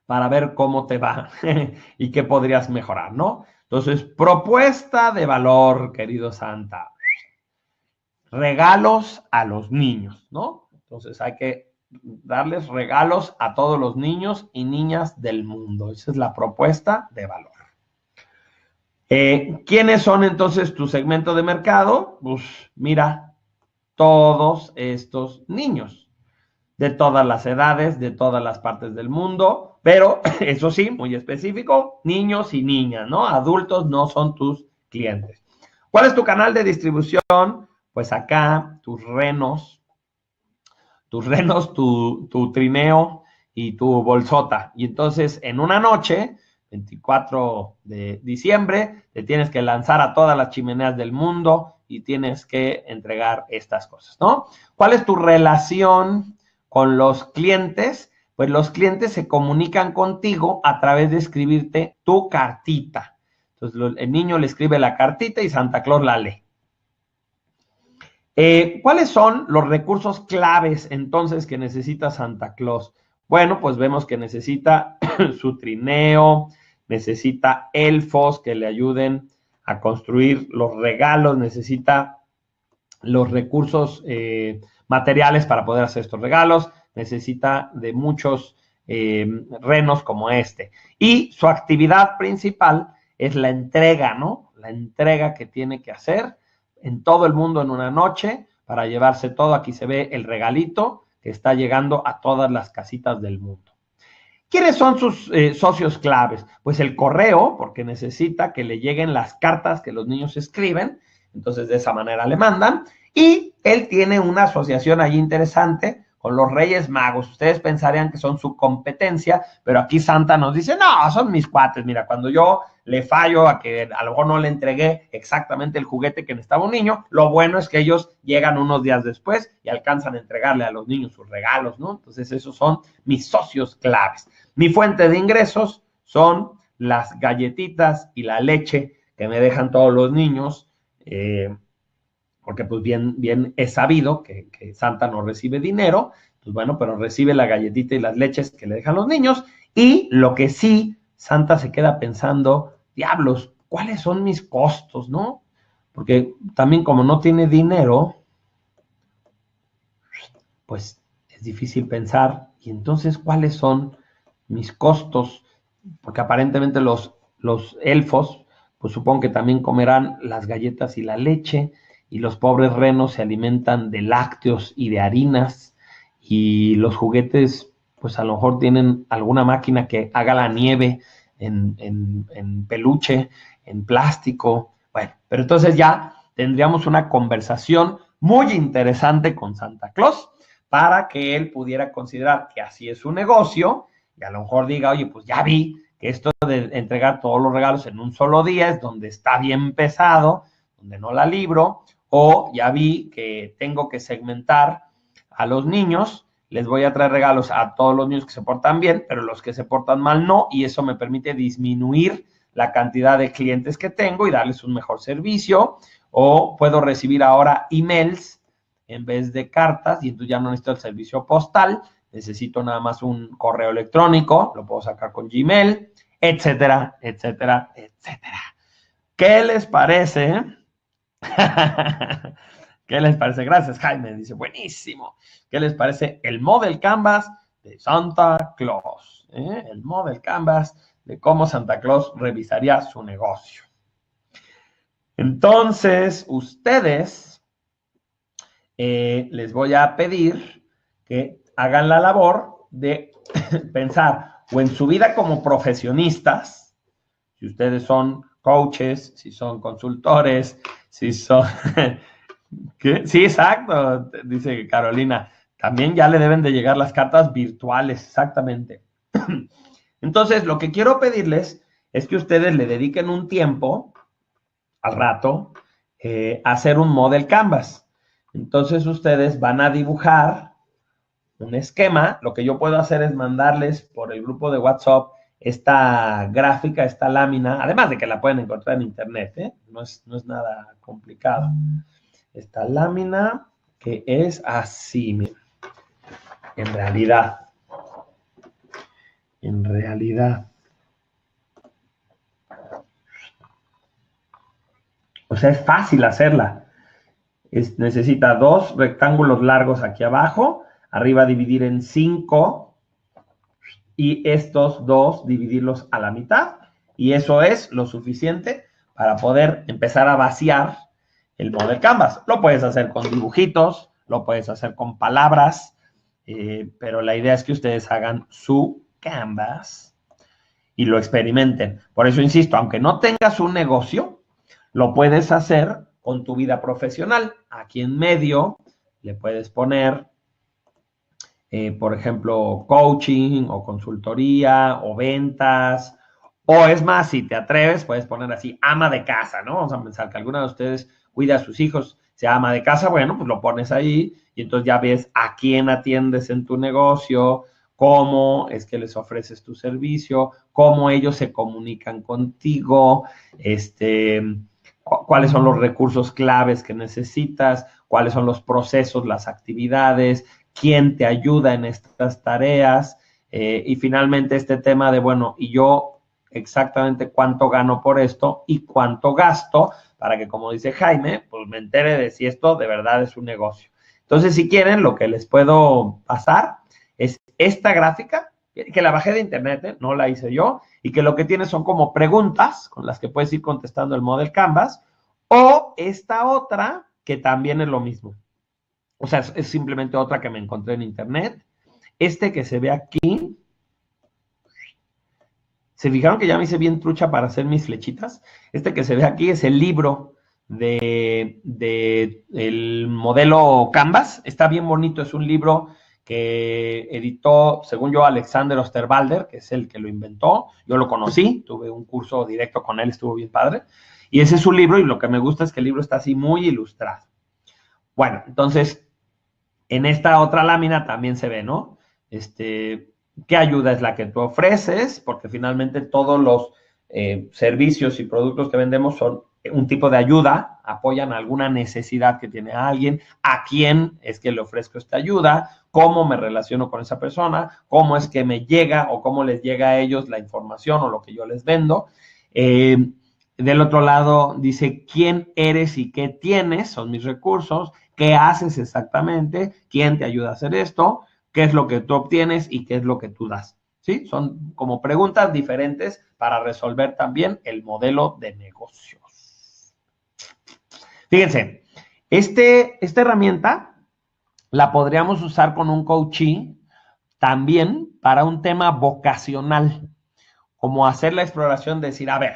para ver cómo te va y qué podrías mejorar, ¿no? Entonces, propuesta de valor, querido Santa. Regalos a los niños, ¿no? Entonces hay que darles regalos a todos los niños y niñas del mundo. Esa es la propuesta de valor. ¿Quiénes son entonces tu segmento de mercado? Pues mira, todos estos niños de todas las edades, de todas las partes del mundo, pero eso sí, muy específico, niños y niñas, ¿no? Adultos no son tus clientes. ¿Cuál es tu canal de distribución? Pues acá, tus renos, tu trineo y tu bolsota. Y entonces, en una noche, 24 de diciembre, te tienes que lanzar a todas las chimeneas del mundo y tienes que entregar estas cosas, ¿no? ¿Cuál es tu relación con los clientes? Pues los clientes se comunican contigo a través de escribirte tu cartita. Entonces, el niño le escribe la cartita y Santa Claus la lee. ¿Cuáles son los recursos claves entonces que necesita Santa Claus? Bueno, pues vemos que necesita su trineo, necesita elfos que le ayuden a construir los regalos, necesita los recursos materiales para poder hacer estos regalos, necesita de muchos renos como este. Y su actividad principal es la entrega, ¿no? La entrega que tiene que hacer en todo el mundo en una noche para llevarse todo. Aquí se ve el regalito que está llegando a todas las casitas del mundo. ¿Quiénes son sus socios claves? Pues el correo, porque necesita que le lleguen las cartas que los niños escriben, entonces de esa manera le mandan, y él tiene una asociación ahí interesante con los Reyes Magos. Ustedes pensarían que son su competencia, pero aquí Santa nos dice, no, son mis cuates. Mira, cuando yo le fallo a que a lo mejor no le entregué exactamente el juguete que necesitaba un niño, lo bueno es que ellos llegan unos días después y alcanzan a entregarle a los niños sus regalos, ¿no? Entonces esos son mis socios claves. Mi fuente de ingresos son las galletitas y la leche que me dejan todos los niños, porque pues bien es sabido que Santa no recibe dinero, pues bueno, pero recibe la galletita y las leches que le dejan los niños, y lo que sí, Santa se queda pensando, diablos, ¿cuáles son mis costos, no? Porque también como no tiene dinero, pues es difícil pensar, y entonces, ¿cuáles son mis costos? Porque aparentemente los elfos, pues supongo que también comerán las galletas y la leche, y los pobres renos se alimentan de lácteos y de harinas, y los juguetes, pues a lo mejor tienen alguna máquina que haga la nieve en peluche, en plástico. Bueno, pero entonces ya tendríamos una conversación muy interesante con Santa Claus para que él pudiera considerar que así es su negocio, y a lo mejor diga, oye, pues ya vi que esto de entregar todos los regalos en un solo día es donde está bien pesado, donde no la libro, o ya vi que tengo que segmentar a los niños, les voy a traer regalos a todos los niños que se portan bien, pero los que se portan mal no, y eso me permite disminuir la cantidad de clientes que tengo y darles un mejor servicio, o puedo recibir ahora emails en vez de cartas, y entonces ya no necesito el servicio postal, necesito nada más un correo electrónico, lo puedo sacar con Gmail, etcétera, etcétera, etcétera. ¿Qué les parece? ¿Qué les parece? Gracias, Jaime. Dice, buenísimo. ¿Qué les parece el Model Canvas de Santa Claus? El Model Canvas de cómo Santa Claus revisaría su negocio. Entonces, ustedes les voy a pedir que hagan la labor de pensar o en su vida como profesionistas, si ustedes son coaches, si son consultores, si son... ¿Qué? Sí, exacto, dice Carolina. También ya le deben de llegar las cartas virtuales, exactamente. Entonces, lo que quiero pedirles es que ustedes le dediquen un tiempo al rato a hacer un Model Canvas. Entonces, ustedes van a dibujar un esquema. Lo que yo puedo hacer es mandarles por el grupo de WhatsApp esta gráfica, esta lámina, además de que la pueden encontrar en internet, ¿eh? No es nada complicado. Esta lámina que es así, miren. En realidad. O sea, es fácil hacerla. Necesita 2 rectángulos largos aquí abajo, arriba dividir en 5 y estos 2 dividirlos a la mitad, y eso es lo suficiente para poder empezar a vaciar el Model Canvas. Lo puedes hacer con dibujitos, lo puedes hacer con palabras, pero la idea es que ustedes hagan su Canvas y lo experimenten. Por eso insisto, aunque no tengas un negocio, lo puedes hacer con tu vida profesional. Aquí en medio le puedes poner, por ejemplo, coaching o consultoría o ventas, o es más, si te atreves, puedes poner así, ama de casa, ¿no? Vamos a pensar que alguna de ustedes cuida a sus hijos, sea ama de casa, bueno, pues lo pones ahí y entonces ya ves a quién atiendes en tu negocio, cómo es que les ofreces tu servicio, cómo ellos se comunican contigo, cuáles son los recursos claves que necesitas, cuáles son los procesos, las actividades, quién te ayuda en estas tareas, y finalmente este tema de, bueno, y yo exactamente cuánto gano por esto y cuánto gasto, para que, como dice Jaime, pues me entere de si esto de verdad es un negocio. Entonces, si quieren, lo que les puedo pasar es esta gráfica, que la bajé de internet, no la hice yo, y que lo que tiene son como preguntas con las que puedes ir contestando el Model Canvas, o esta otra que también es lo mismo. O sea, es simplemente otra que me encontré en internet. Este que se ve aquí, ¿se fijaron que ya me hice bien trucha para hacer mis flechitas? Este que se ve aquí es el libro de el modelo Canvas. Está bien bonito, es un libro que editó, según yo, Alexander Osterwalder, que es el que lo inventó. Yo lo conocí, tuve un curso directo con él, estuvo bien padre. Y ese es su libro, y lo que me gusta es que el libro está así muy ilustrado. Bueno, entonces, en esta otra lámina también se ve, ¿no? ¿Qué ayuda es la que tú ofreces? Porque finalmente todos los servicios y productos que vendemos son un tipo de ayuda, apoyan alguna necesidad que tiene alguien, a quién es que le ofrezco esta ayuda, cómo me relaciono con esa persona, cómo es que me llega o cómo les llega a ellos la información o lo que yo les vendo. Del otro lado dice quién eres y qué tienes, son mis recursos, qué haces exactamente, quién te ayuda a hacer esto, qué es lo que tú obtienes y qué es lo que tú das. ¿Sí? Son como preguntas diferentes para resolver también el modelo de negocios. Fíjense, esta herramienta la podríamos usar con un coachee también para un tema vocacional, como hacer la exploración de decir, a ver,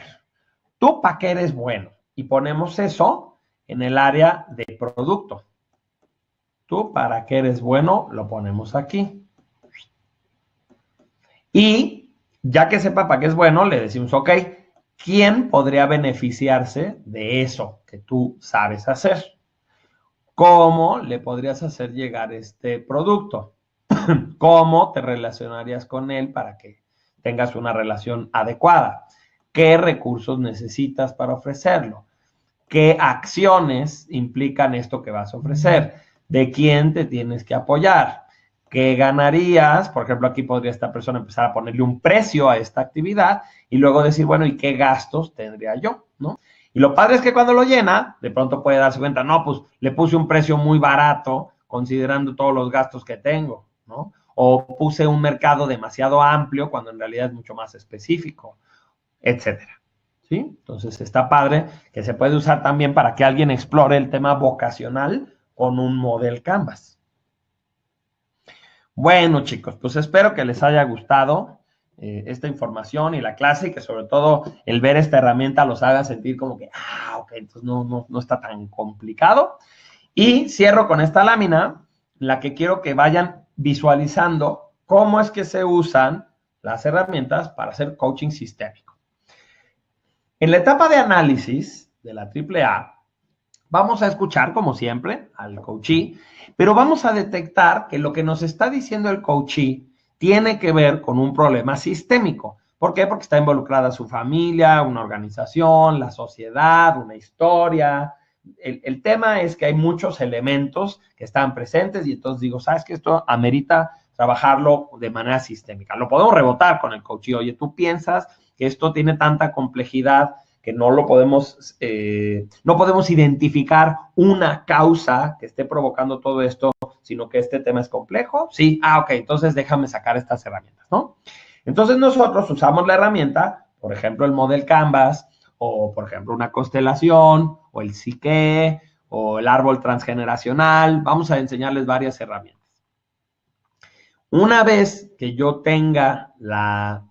¿tú para qué eres bueno? Y ponemos eso en el área de producto. ¿Tú para qué eres bueno? Lo ponemos aquí. Y ya que sepa para qué es bueno, le decimos, ok, ¿quién podría beneficiarse de eso que tú sabes hacer? ¿Cómo le podrías hacer llegar este producto? ¿Cómo te relacionarías con él para que tengas una relación adecuada? ¿Qué recursos necesitas para ofrecerlo? ¿Qué acciones implican esto que vas a ofrecer? ¿De quién te tienes que apoyar? ¿Qué ganarías? Por ejemplo, aquí podría esta persona empezar a ponerle un precio a esta actividad y luego decir, bueno, ¿y qué gastos tendría yo? ¿No? Y lo padre es que cuando lo llena, de pronto puede darse cuenta, no, pues le puse un precio muy barato considerando todos los gastos que tengo, ¿no? O puse un mercado demasiado amplio cuando en realidad es mucho más específico, etcétera. ¿Sí? Entonces está padre que se puede usar también para que alguien explore el tema vocacional con un Model Canvas. Bueno, chicos, pues espero que les haya gustado esta información y la clase, y que sobre todo el ver esta herramienta los haga sentir como que, ok, entonces no está tan complicado. Y cierro con esta lámina, la que quiero que vayan visualizando cómo es que se usan las herramientas para hacer coaching sistémico. En la etapa de análisis de la AAA, vamos a escuchar, como siempre, al coachee, pero vamos a detectar que lo que nos está diciendo el coachee tiene que ver con un problema sistémico. ¿Por qué? Porque está involucrada su familia, una organización, la sociedad, una historia. El tema es que hay muchos elementos que están presentes y entonces digo, ¿sabes qué? Esto amerita trabajarlo de manera sistémica. Lo podemos rebotar con el coachee. Oye, ¿tú piensas que esto tiene tanta complejidad que no podemos identificar una causa que esté provocando todo esto, sino que este tema es complejo? Sí, ok, entonces déjame sacar estas herramientas, ¿no? Entonces nosotros usamos la herramienta, por ejemplo, el Model Canvas, o por ejemplo una constelación, o el psique, o el árbol transgeneracional. Vamos a enseñarles varias herramientas. Una vez que yo tenga la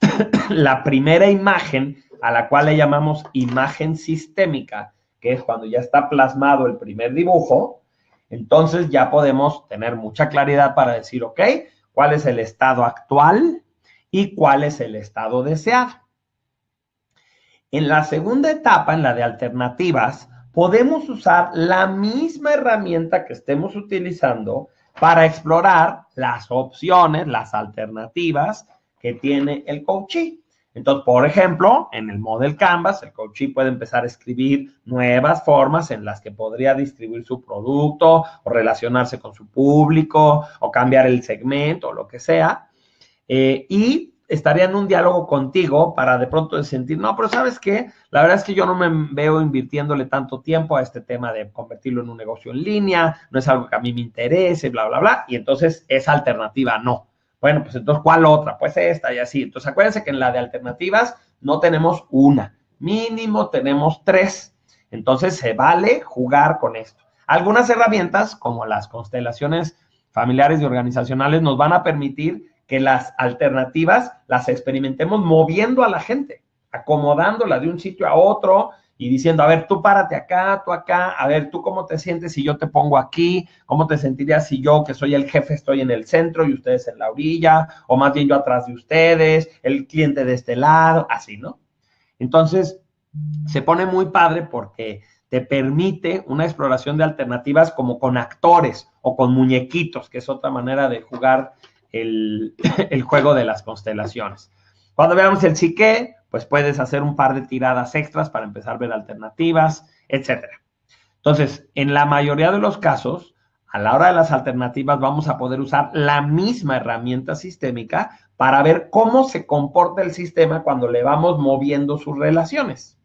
primera imagen, a la cual le llamamos imagen sistémica, que es cuando ya está plasmado el primer dibujo, entonces ya podemos tener mucha claridad para decir, ok, cuál es el estado actual y cuál es el estado deseado. En la segunda etapa, en la de alternativas, podemos usar la misma herramienta que estemos utilizando para explorar las opciones, las alternativas que tiene el coachee. Entonces, por ejemplo, en el Model Canvas, el coachee puede empezar a escribir nuevas formas en las que podría distribuir su producto o relacionarse con su público o cambiar el segmento o lo que sea. Y estaría en un diálogo contigo para de pronto sentir, no, pero ¿sabes qué? La verdad es que yo no me veo invirtiéndole tanto tiempo a este tema de convertirlo en un negocio en línea, no es algo que a mí me interese, bla, bla, bla, y entonces esa alternativa no. Bueno, pues entonces, ¿cuál otra? Pues esta y así. Entonces, acuérdense que en la de alternativas no tenemos una, mínimo tenemos 3. Entonces, se vale jugar con esto. Algunas herramientas, como las constelaciones familiares y organizacionales, nos van a permitir que las alternativas las experimentemos moviendo a la gente, acomodándola de un sitio a otro y diciendo, a ver, tú párate acá, tú acá, a ver, tú cómo te sientes si yo te pongo aquí, cómo te sentirías si yo, que soy el jefe, estoy en el centro y ustedes en la orilla, o más bien yo atrás de ustedes, el cliente de este lado, así, ¿no? Entonces, se pone muy padre porque te permite una exploración de alternativas como con actores o con muñequitos, que es otra manera de jugar el juego de las constelaciones. Cuando veamos el psique, pues puedes hacer un par de tiradas extras para empezar a ver alternativas, etcétera. Entonces, en la mayoría de los casos, a la hora de las alternativas vamos a poder usar la misma herramienta sistémica para ver cómo se comporta el sistema cuando le vamos moviendo sus relaciones.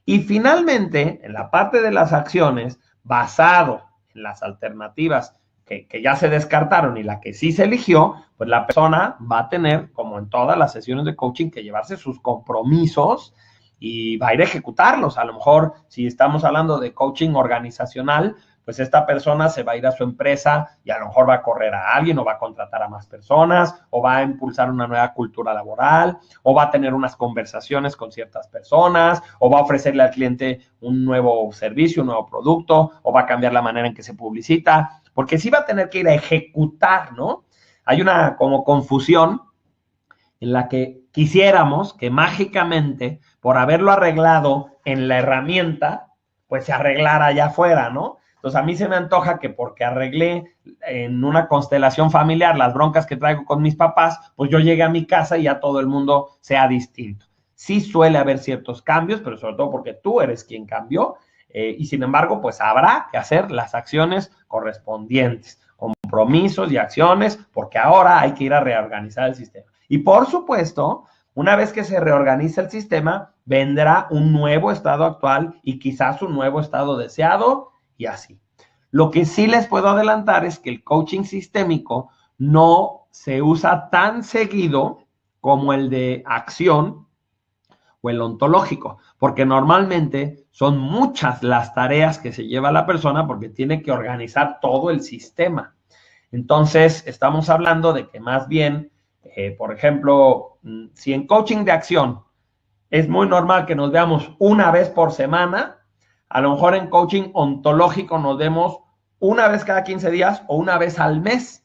Y finalmente, en la parte de las acciones, basado en las alternativas que ya se descartaron y la que sí se eligió, pues la persona va a tener, como en todas las sesiones de coaching, que llevarse sus compromisos y va a ir a ejecutarlos. A lo mejor, si estamos hablando de coaching organizacional, pues esta persona se va a ir a su empresa y a lo mejor va a correr a alguien o va a contratar a más personas o va a impulsar una nueva cultura laboral o va a tener unas conversaciones con ciertas personas o va a ofrecerle al cliente un nuevo servicio, un nuevo producto o va a cambiar la manera en que se publicita, porque sí va a tener que ir a ejecutar, ¿no? Hay una como confusión en la que quisiéramos que mágicamente, por haberlo arreglado en la herramienta, pues se arreglara allá afuera, ¿no? Entonces, a mí se me antoja que porque arreglé en una constelación familiar las broncas que traigo con mis papás, pues yo llegue a mi casa y ya todo el mundo sea distinto. Sí suele haber ciertos cambios, pero sobre todo porque tú eres quien cambió, y sin embargo, pues habrá que hacer las acciones correspondientes, compromisos y acciones, porque ahora hay que ir a reorganizar el sistema. Y por supuesto, una vez que se reorganiza el sistema, vendrá un nuevo estado actual y quizás un nuevo estado deseado y así. Lo que sí les puedo adelantar es que el coaching sistémico no se usa tan seguido como el de acción o el ontológico, porque normalmente son muchas las tareas que se lleva la persona porque tiene que organizar todo el sistema. Entonces, estamos hablando de que más bien, por ejemplo, si en coaching de acción es muy normal que nos veamos una vez por semana, a lo mejor en coaching ontológico nos vemos una vez cada 15 días o una vez al mes.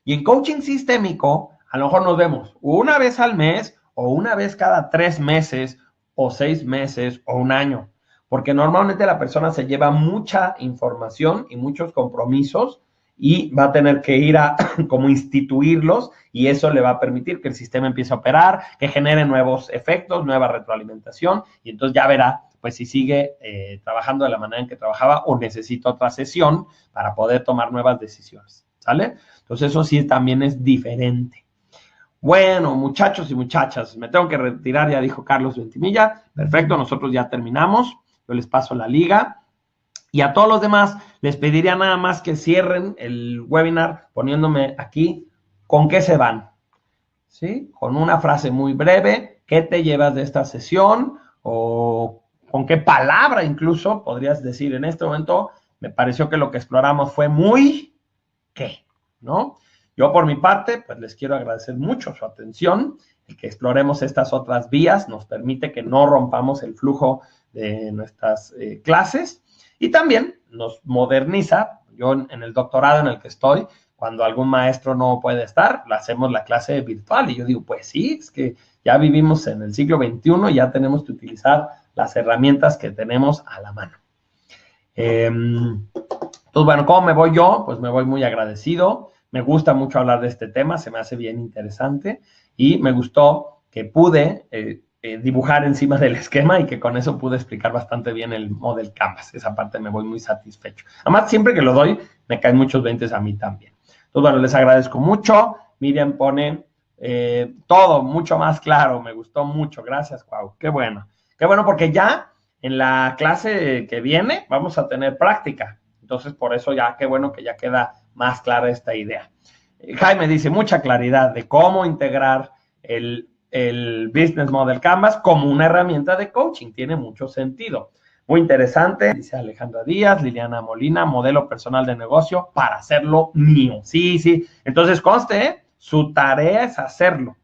Y en coaching sistémico, a lo mejor nos vemos una vez al mes o una vez cada 3 meses o 6 meses o un año. Porque normalmente la persona se lleva mucha información y muchos compromisos y va a tener que ir a como instituirlos y eso le va a permitir que el sistema empiece a operar, que genere nuevos efectos, nueva retroalimentación y entonces ya verá pues si sigue trabajando de la manera en que trabajaba o necesita otra sesión para poder tomar nuevas decisiones, ¿sale? Entonces eso sí también es diferente. Bueno, muchachos y muchachas, me tengo que retirar, ya dijo Carlos Ventimilla. Perfecto, nosotros ya terminamos. Yo les paso la liga. Y a todos los demás les pediría nada más que cierren el webinar poniéndome aquí con qué se van. ¿Sí? Con una frase muy breve, ¿qué te llevas de esta sesión? O con qué palabra incluso podrías decir en este momento, me pareció que lo que exploramos fue muy, ¿qué? ¿No? Yo por mi parte, pues les quiero agradecer mucho su atención. El que exploremos estas otras vías nos permite que no rompamos el flujo de nuestras clases y también nos moderniza. Yo en el doctorado en el que estoy, cuando algún maestro no puede estar, hacemos la clase virtual y yo digo, pues sí, es que ya vivimos en el siglo XXI y ya tenemos que utilizar las herramientas que tenemos a la mano. Entonces, bueno, ¿cómo me voy yo? Pues me voy muy agradecido. Me gusta mucho hablar de este tema, se me hace bien interesante y me gustó que pude dibujar encima del esquema y que con eso pude explicar bastante bien el Model Canvas. Esa parte me voy muy satisfecho. Además, siempre que lo doy, me caen muchos 20 a mí también. Entonces, bueno, les agradezco mucho. Miriam pone todo mucho más claro. Me gustó mucho. Gracias, Cuau. Qué bueno. Qué bueno porque ya en la clase que viene vamos a tener práctica. Entonces, por eso ya, qué bueno que ya queda más clara esta idea. Jaime dice, mucha claridad de cómo integrar el Business Model Canvas como una herramienta de coaching. Tiene mucho sentido. Muy interesante, dice Alejandra Díaz, Liliana Molina, modelo personal de negocio para hacerlo mío. Sí, sí. Entonces, conste, su tarea es hacerlo.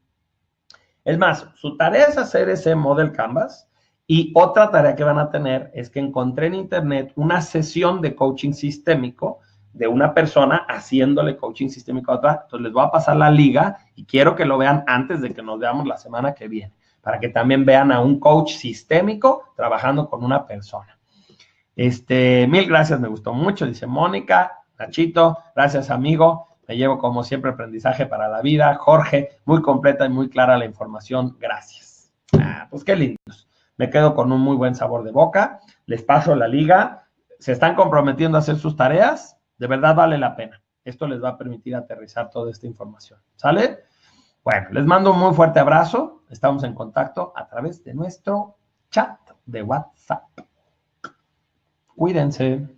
Es más, su tarea es hacer ese Model Canvas y otra tarea que van a tener es que encontré en internet una sesión de coaching sistémico de una persona haciéndole coaching sistémico a otra. Entonces les voy a pasar la liga y quiero que lo vean antes de que nos veamos la semana que viene, para que también vean a un coach sistémico trabajando con una persona. Mil gracias, me gustó mucho, dice Mónica, Nachito, gracias amigo, me llevo como siempre aprendizaje para la vida. Jorge, muy completa y muy clara la información, gracias. Pues qué lindos, me quedo con un muy buen sabor de boca, les paso la liga, se están comprometiendo a hacer sus tareas, de verdad vale la pena. Esto les va a permitir aterrizar toda esta información. ¿Sale? Bueno, les mando un muy fuerte abrazo. Estamos en contacto a través de nuestro chat de WhatsApp. Cuídense.